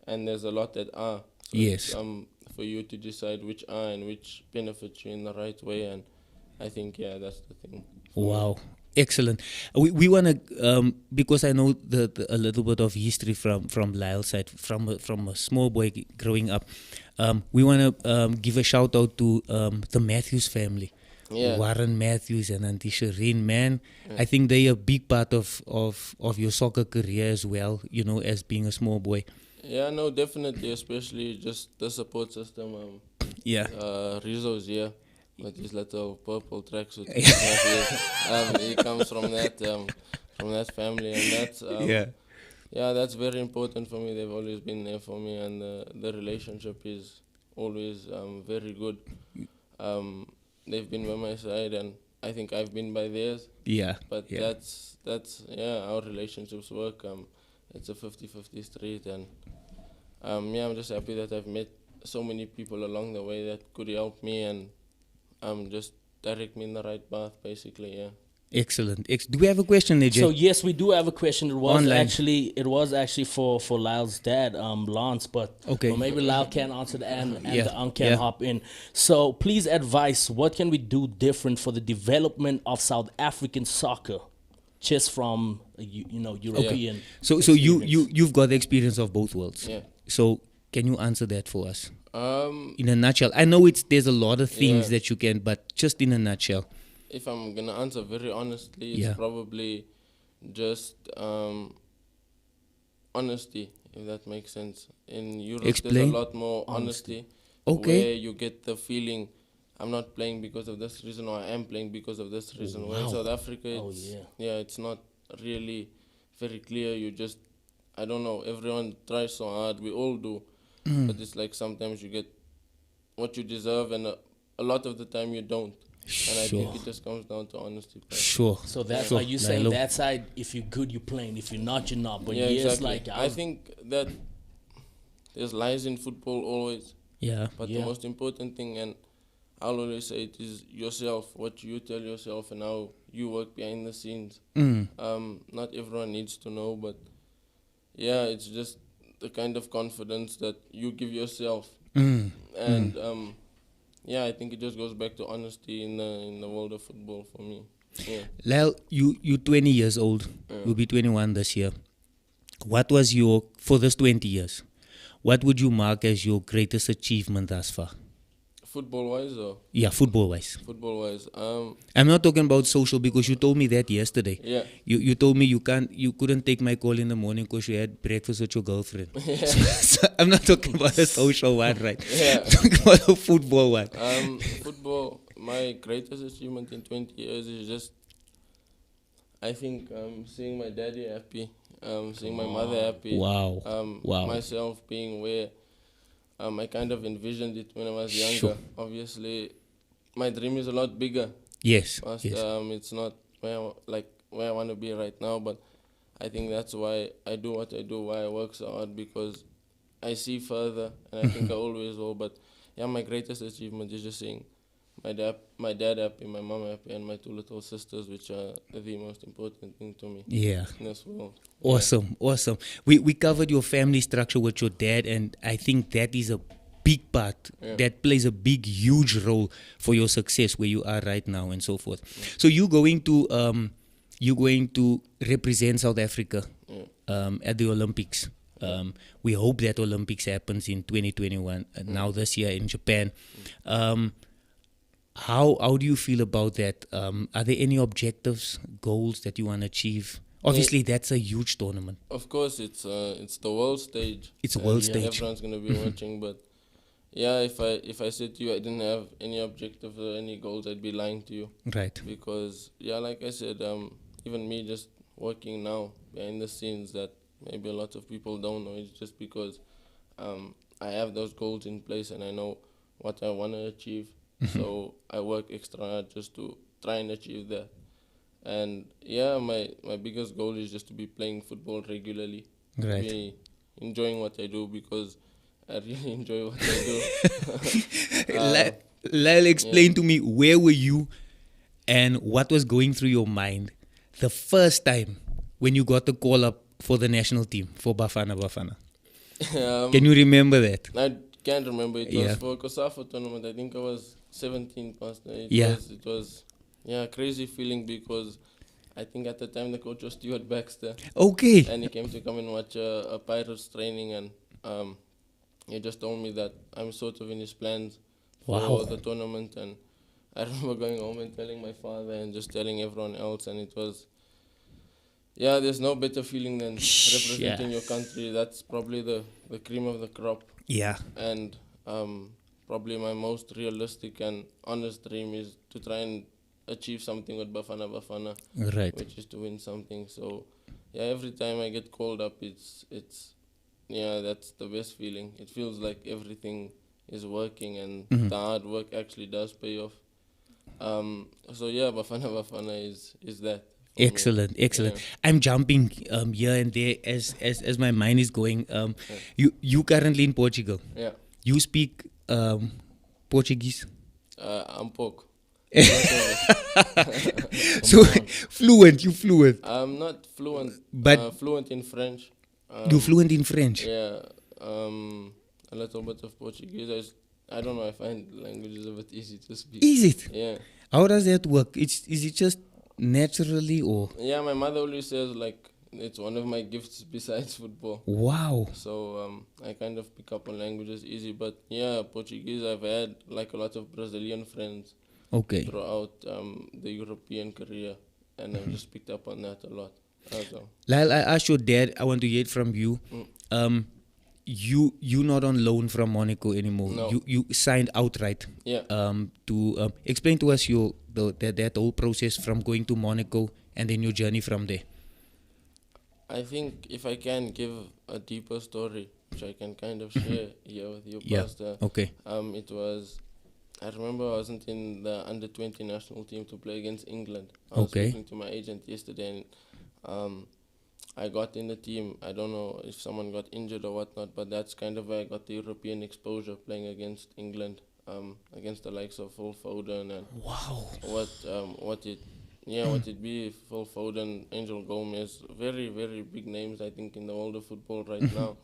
and there's a lot that are. So Yes. it's, for you to decide which are and which benefit you in the right way. And I think, that's the thing. Wow. Excellent. We want to, because I know a little bit of history from Lyle's side, from a small boy growing up. We want to give a shout out to the Matthews family. Yeah. Warren Matthews and Auntie Shireen, man. I think they're a big part of your soccer career as well, you know, as being a small boy. Yeah, no, definitely, especially just the support system. Yeah. Rizzo's here with his little purple tracksuit. He comes from that family, and that's that's very important for me. They've always been there for me, and the relationship is always very good. They've been by my side, and I think I've been by theirs. Yeah. But yeah. that's how relationships work. It's a 50-50 street, and I'm just happy that I've met so many people along the way that could help me and just direct me in the right path, basically. Yeah. Excellent. Do we have a question, AJ? So yes, we do have a question. It was Online. actually for Lyle's dad, Lance, but Okay. well, maybe Lyle can answer it, and Yeah, the uncle can yeah. hop in. So please advise, what can we do different for the development of South African soccer, just from European? So you've got the experience of both worlds. Yeah. So can you answer that for us In in a nutshell? I know there's a lot of things that you can, but just in a nutshell. If I'm gonna answer very honestly, it's Yeah. probably just honesty, if that makes sense. In Europe, Explain. there's a lot more honesty. Okay. Where you get the feeling, I'm not playing because of this reason, or I am playing because of this reason. Where in South Africa, it's not really very clear. You just, I don't know, everyone tries so hard, we all do. But it's like sometimes you get what you deserve, and a lot of the time you don't. And I think it just comes down to honesty. Sure. So that's Sure. why you saying Lilo. that side, if you're good, you're playing. If you're not, you're not. But Yeah, yes, exactly. like I think that there's lies in football always, Yeah. but the most important thing, and I'll always say it, is yourself, what you tell yourself and how you work behind the scenes. Not everyone needs to know, but it's just the kind of confidence that you give yourself. And yeah, I think it just goes back to honesty in the world of football for me. Yeah. Lyle, you 20 years old. You'll be 21 this year. What was for this 20 years, what would you mark as your greatest achievement thus far? Football wise or Yeah, football wise. football wise, I'm not talking about social because you told me that yesterday. yeah. You told me you couldn't take my call in the morning because you had breakfast with your girlfriend. So I'm not talking about the social one, right? Yeah. I'm talking about the football one. Football, my greatest achievement in 20 years is just, I think, seeing my daddy happy, seeing my mother happy. Wow. Wow. Myself being where I kind of envisioned it when I was younger. Sure. Obviously, my dream is a lot bigger. Yes. But, Yes. it's not where I want to be right now, but I think that's why I do what I do, why I work so hard, because I see further, and I think I always will. But yeah, my greatest achievement is just seeing my dad happy, my mom happy, and my two little sisters, which are the most important thing to me Yeah. in this world. Awesome. Awesome. We covered your family structure with your dad, and I think that is a big part. Yeah. That plays a big, huge role for your success where you are right now and so forth. So you're going to represent South Africa at the Olympics. We hope that Olympics happens in 2021. Now this year in Japan. How do you feel about that? Are there any objectives, goals that you want to achieve? Obviously, that's a huge tournament. Of course, it's the world stage. It's a world Yeah, stage. everyone's gonna be watching, but yeah, if I said to you I didn't have any objectives or any goals, I'd be lying to you. Right. Because yeah, like I said, even me just working now behind the scenes that maybe a lot of people don't know, it's just because I have those goals in place and I know what I want to achieve. So I work extra hard just to try and achieve that. And yeah, my biggest goal is just to be playing football regularly. Right. Be enjoying what I do, because I really enjoy what I do. Lyle, explain to me, where were you and what was going through your mind the first time when you got the call up for the national team for Bafana Bafana? Can you remember that? I can't remember. It Yeah. was for COSAFA tournament. I think I was 17 past. It was crazy feeling, because I think at the time the coach was Stuart Baxter, Okay. and he came to come and watch a Pirates training, and he just told me that I'm sort of in his plans for Wow. the tournament. And I remember going home and telling my father and just telling everyone else, and it was, there's no better feeling than representing your country. That's probably the cream of the crop. Yeah. And probably my most realistic and honest dream is to try and achieve something with Bafana Bafana, Right. which is to win something. So yeah, every time I get called up, it's that's the best feeling. It feels like everything is working, and the hard work actually does pay off. So yeah, Bafana Bafana is that. for me. Excellent. Yeah. I'm jumping here and there as my mind is going. You currently in Portugal. Yeah. You speak Portuguese. I'm Pok. So fluent. You fluent. I'm not fluent, But- fluent in French. You fluent in French. Yeah, a little bit of Portuguese. I don't know, I find languages a bit easy to speak. Is it? Yeah. How does that work? Is it just naturally or? Yeah, my mother always says, like, it's one of my gifts besides football. Wow. So I kind of pick up on languages easy. But yeah, Portuguese, I've had like a lot of Brazilian friends Okay. throughout the European career, and I've just picked up on that a lot. So, Lyle, I asked your dad. I want to hear it from you. You not on loan from Monaco anymore. No. You signed outright. yeah. To explain to us that whole process from going to Monaco and then your journey from there. I think if I can give a deeper story, which I can kind of share here with you, Yeah. Pastor. Okay. It was, I remember I wasn't in the under-20 national team to play against England. I was Okay. speaking to my agent yesterday, and I got in the team. I don't know if someone got injured or whatnot, but that's kind of where I got the European exposure, playing against England, against the likes of Phil Foden and Wow. what it be, Phil Foden, Angel Gomez, very, very big names, I think, in the world of football right now.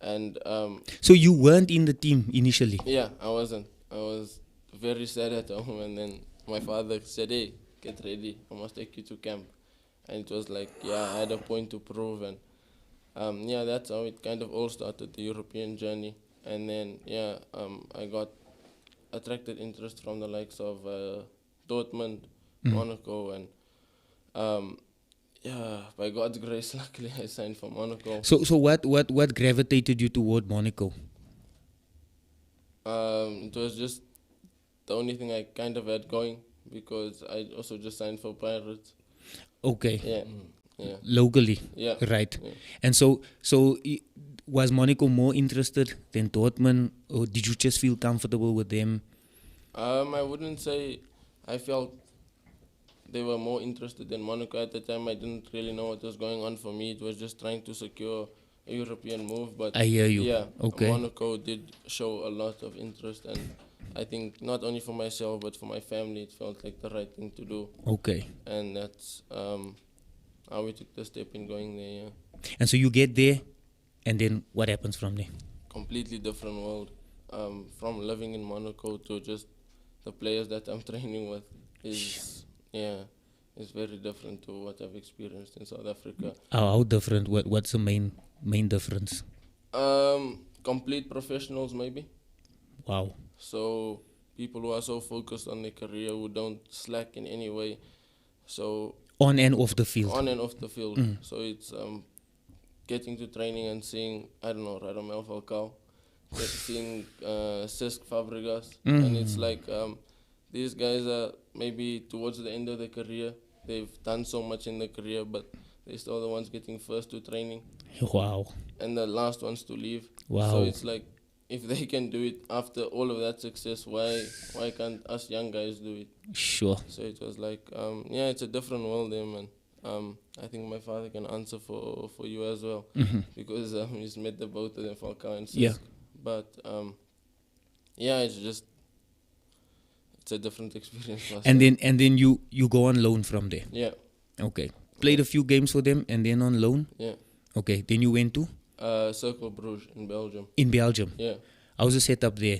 And So you weren't in the team initially. yeah, I wasn't. I was very sad at home, and then my father said, "Hey, get ready. I must take you to camp." And it was like, yeah, I had a point to prove, and yeah, that's how it kind of all started, the European journey. And then yeah, I got attracted interest from the likes of Dortmund, Monaco, and yeah, by God's grace, luckily I signed for Monaco. So what gravitated you toward Monaco? It was just the only thing I kind of had going, because I also just signed for Pirates. Okay. Yeah, yeah, Locally. yeah. Right. Yeah. And so was Monaco more interested than Dortmund, or did you just feel comfortable with them? I wouldn't say I felt they were more interested in Monaco at the time. I didn't really know what was going on for me. It was just trying to secure a European move. But I hear you. yeah, Okay. Monaco did show a lot of interest, and I think not only for myself but for my family, it felt like the right thing to do. Okay. And that's how we took the step in going there. Yeah. And so you get there, and then what happens from there? Completely different world. From living in Monaco to just the players that I'm training with is very different to what I've experienced in South Africa. How different? What's the main difference? Complete professionals maybe. Wow. So people who are so focused on their career, who don't slack in any way. So On and off the field. on and off the field. So it's getting to training and seeing, I don't know, Radamel Falcao, seeing Cesc Fabregas, and it's like these guys are maybe towards the end of their career. They've done so much in their career, but they're still the ones getting first to training Wow. and the last ones to leave. Wow. So it's like, if they can do it after all of that success, why can't us young guys do it? Sure. So it was like, yeah, it's a different world there, man. I think my father can answer for you as well, because he's met the both of them, Falcao and Cesc. Yeah. But yeah, it's a different experience for us. And then you go on loan from there. Yeah, Okay. Played a few games for them, and then on loan. yeah. Okay. Then you went to Circle Bruges in Belgium. in Belgium. Yeah. How's the setup there?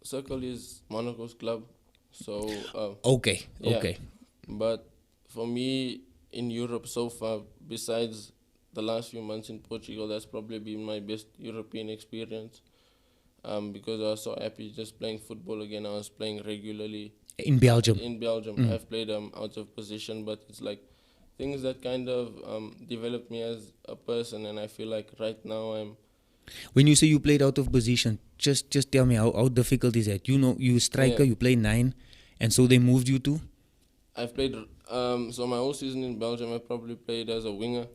Circle is Monaco's club, so Okay. yeah. Okay. But for me in Europe so far, besides the last few months in Portugal, that's probably been my best European experience. Because I was so happy just playing football again. I was playing regularly In Belgium. in Belgium. I've played out of position, but it's like things that kind of developed me as a person, and I feel like right now When you say you played out of position, just tell me how difficult is that? You know, you striker, Yeah. you play 9, and so they moved you to. I've played so my whole season in Belgium I probably played as a winger,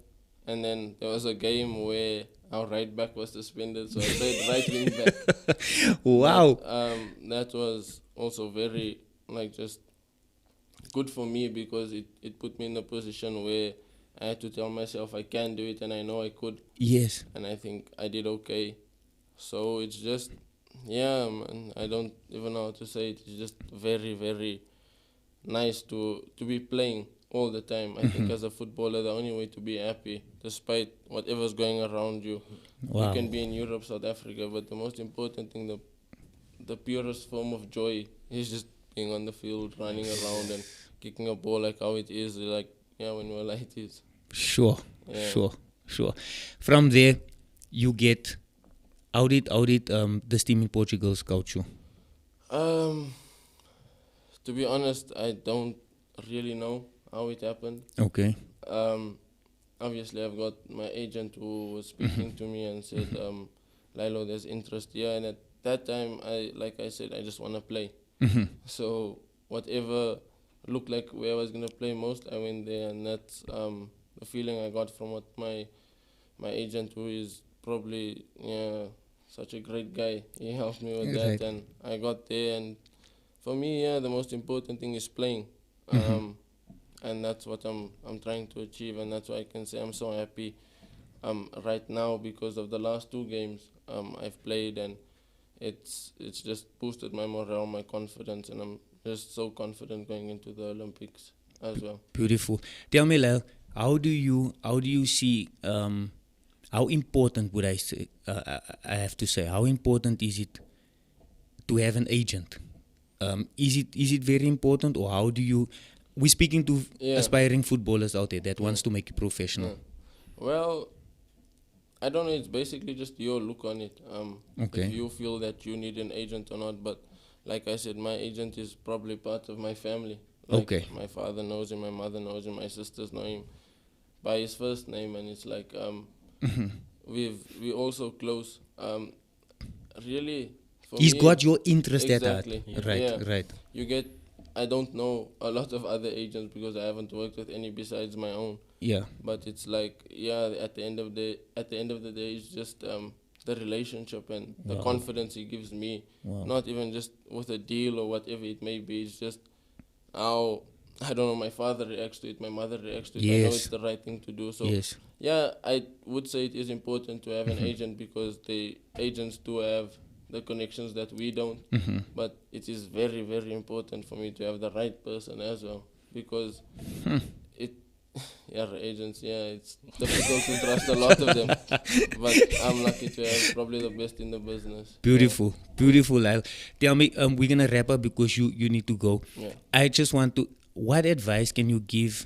and then there was a game where our right back was suspended, so I played right wing back. Wow. But, that was also very just good for me, because it put me in a position where I had to tell myself I can do it, and I know I could, Yes. and I think I did okay. So it's just, yeah, man, I don't even know how to say it. It's just very, very nice to be playing all the time. I think as a footballer, the only way to be happy, despite whatever's going around you, Wow. you can be in Europe, South Africa, but the most important thing, the purest form of joy is just being on the field, running around and kicking a ball like how it is, like, yeah, when we're like this. Sure. Yeah. Sure. From there, you get how did this team in Portugal scout you? To be honest, I don't really know how it happened. Okay. Obviously, I've got my agent who was speaking to me and said, Lilo, there's interest here. And at that time, like I said, I just want to play. So whatever looked like where I was going to play most, I went there. And that's the feeling I got from what my agent, who is probably such a great guy, he helped me with Right. that. And I got there. And for me, the most important thing is playing. And that's what I'm trying to achieve, and that's why I can say I'm so happy right now, because of the last 2 games I've played, and it's just boosted my morale, my confidence, and I'm just so confident going into the Olympics as well. Beautiful. Tell me, Lyle, how do you see how important would I say I have to say, how important is it to have an agent? Is it very important, or how do you? We're speaking to aspiring footballers out there that wants to make it professional. Well, I don't know. It's basically just your look on it. Okay. If you feel that you need an agent or not, but like I said, my agent is probably part of my family. Like Okay. My father knows him, my mother knows him, my sisters know him by his first name, and it's like we also close. Really, for He's me, got your interest exactly. at heart. Yeah. Right. You get. I don't know a lot of other agents because I haven't worked with any besides my own. Yeah. But it's like, at the end of the day, it's just the relationship and the confidence he gives me. Not even just with a deal or whatever it may be. It's just how, I don't know, my father reacts to it, my mother reacts to it. I know Yes. it's the right thing to do. So Yes. I would say it is important to have an agent because the agents do have the connections that we don't. But it is very, very important for me to have the right person as well because agents, it's difficult to trust a lot of them. But I'm lucky to have probably the best in the business. Beautiful, Lyle. Tell me, we're gonna wrap up because you need to go. Yeah. I just want to. What advice can you give?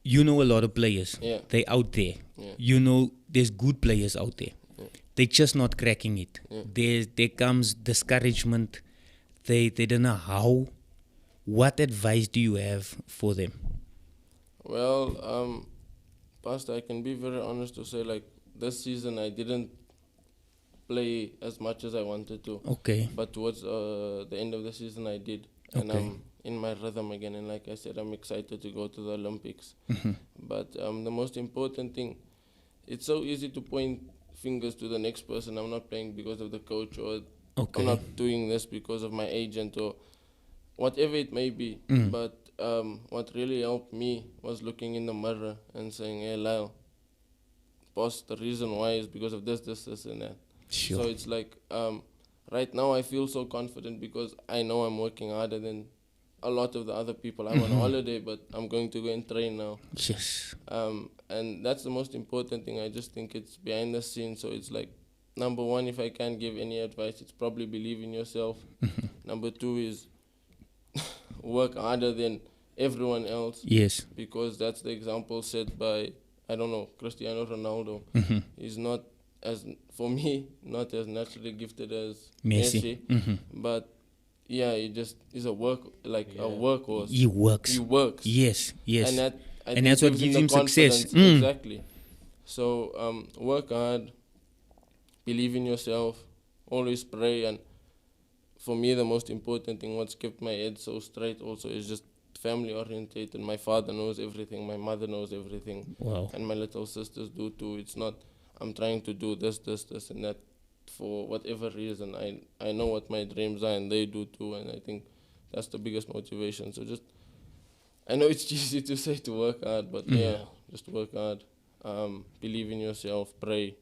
You know a lot of players. Yeah. They out there. Yeah. You know there's good players out there. They're just not cracking it. There comes discouragement. They don't know how. What advice do you have for them? Well, Pastor, I can be very honest to say, like, this season I didn't play as much as I wanted to. Okay. But towards the end of the season, I did. And Okay. I'm in my rhythm again. And like I said, I'm excited to go to the Olympics. But the most important thing, it's so easy to point fingers to the next person. I'm not playing because of the coach, or Okay. I'm not doing this because of my agent, or whatever it may be. But what really helped me was looking in the mirror and saying, hey, Lyle, boss, the reason why is because of this, and that. Sure. So it's like, right now I feel so confident because I know I'm working harder than a lot of the other people. I'm on holiday, but I'm going to go and train now. Yes. And that's the most important thing. I just think it's behind the scenes. So it's like, number one, if I can't give any advice, it's probably believe in yourself. Number two is work harder than everyone else. Yes. Because that's the example set by, I don't know, Cristiano Ronaldo. He's not for me, not as naturally gifted as Messi. But he's a workhorse. He works. He works. Yes. And that, And that's what gives him success. confidence. Exactly. So work hard, believe in yourself, always pray. And for me, the most important thing, what's kept my head so straight also, is just family orientated. My father knows everything, my mother knows everything. Wow. And my little sisters do too. It's not, I'm trying to do this, and that for whatever reason. I know what my dreams are, and they do too. And I think that's the biggest motivation. So just, I know it's easy to say to work hard, but just work hard. Believe in yourself, pray,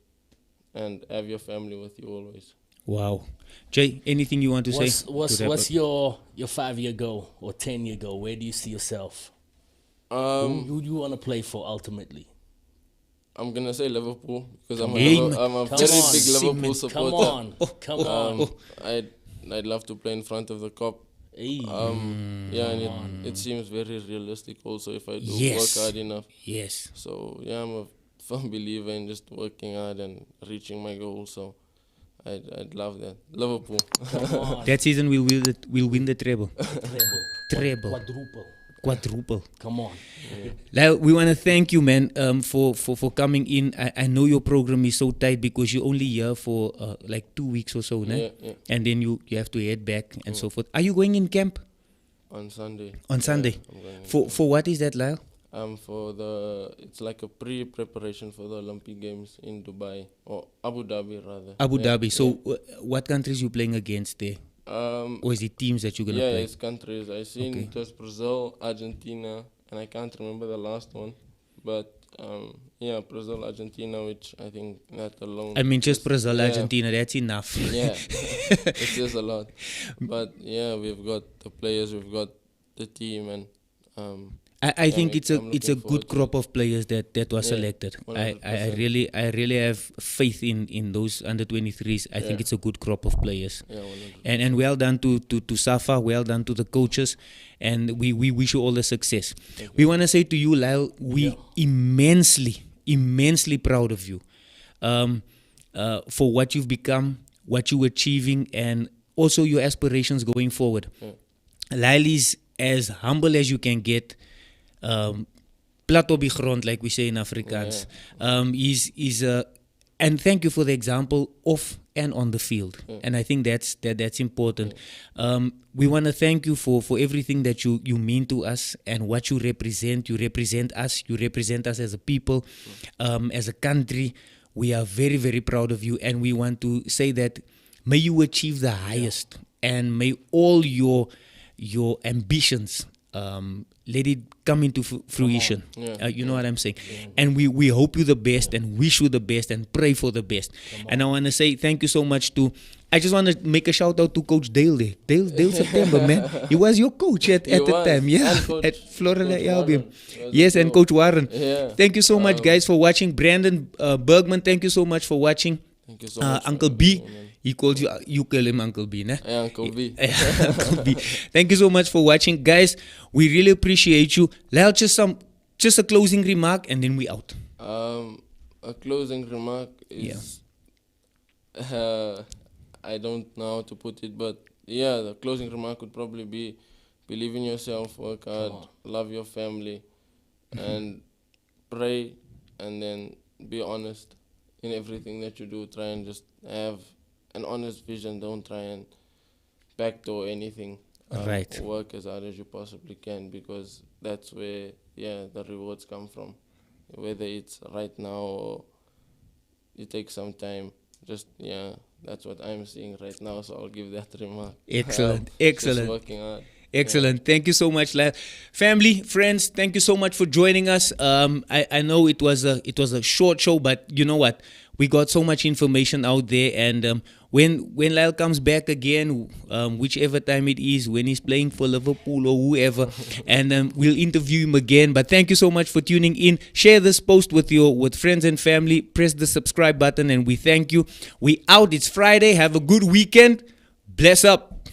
and have your family with you always. Wow. Jay, anything you want to say? What's your 5-year goal or 10-year goal? Where do you see yourself? Who do you want to play for ultimately? I'm gonna say Liverpool because I'm Hey, a come very on, big Liverpool Simon, supporter. Come on. I'd love to play in front of the Kop. Hey. And it seems very realistic also if I do Yes. work hard enough. Yes. So I'm a firm believer in just working hard and reaching my goals. So I'd love that. Liverpool. Come on. That season we'll win the treble. Treble. Quadruple. Come on. Lyle, we want to thank you, man, for coming in. I know your program is so tight because you're only here for like 2 weeks or so, né? Yeah. And then you have to head back and so forth. Are you going in camp On Sunday. on Sunday? I'm going For what is that, Lyle? it's like a pre-preparation for the Olympic Games in Dubai, or Abu Dhabi rather. Abu Yeah, Dhabi. So what countries you playing against there? Or is it teams that you're going to play? It's countries. I seen Okay. it was Brazil, Argentina, and I can't remember the last one. But Brazil, Argentina, which I think that alone. I mean, just Brazil, yeah. Argentina, that's enough. Yeah, it's just a lot. But we've got the players, we've got the team, and I think it's I'm a looking good forward to crop of players that was Yeah, selected. I 100%. really have faith in those under 23s. I think Yeah. it's a good crop of players. Yeah, 100%. And well done to Safa, well done to the coaches, and we wish you all the success. We want to say to you, Lyle, we immensely proud of you for what you've become, what you're achieving, and also your aspirations going forward. Lyle is as humble as you can get. Plat op die grond, like we say in Afrikaans. He's and thank you for the example off and on the field. And I think that's important. We want to thank you for everything that you mean to us and what you represent. You represent us. You represent us as a people, as a country. We are very, very proud of you, and we want to say that may you achieve the highest, and may all your ambitions let it come into fruition. You know what I'm saying? And we hope you the best and wish you the best and pray for the best. And I want to say thank you so much to, I just want to make a shout out to Coach Dale there. Dale September, man. He was your coach at the time, at Florida Albion. Yes, and Coach Warren. Thank you so much, guys, for watching. Brandon Bergman, thank you so much for watching. Thank you so much. Uncle B. He calls you call him Uncle B, nah? Yeah, Uncle B. Uncle B. Thank you so much for watching, guys. We really appreciate you. Lyle, just a closing remark, and then we out. A closing remark is, I don't know how to put it, but yeah, the closing remark would probably be, believe in yourself, work hard, love your family, and pray, and then be honest in everything that you do. Try and just have an honest vision. Don't try and backdoor anything. Right. Work as hard as you possibly can, because that's where the rewards come from. Whether it's right now or it takes some time. Just that's what I'm seeing right now. So I'll give that remark. Excellent. Just working hard. Excellent. Thank you so much, Lyle. Family, friends, thank you so much for joining us. I know it was a short show, but you know what? We got so much information out there, and when Lyle comes back again, whichever time it is, when he's playing for Liverpool or whoever, and we'll interview him again. But thank you so much for tuning in. Share this post with friends and family. Press the subscribe button, and we thank you. We out. It's Friday. Have a good weekend. Bless up.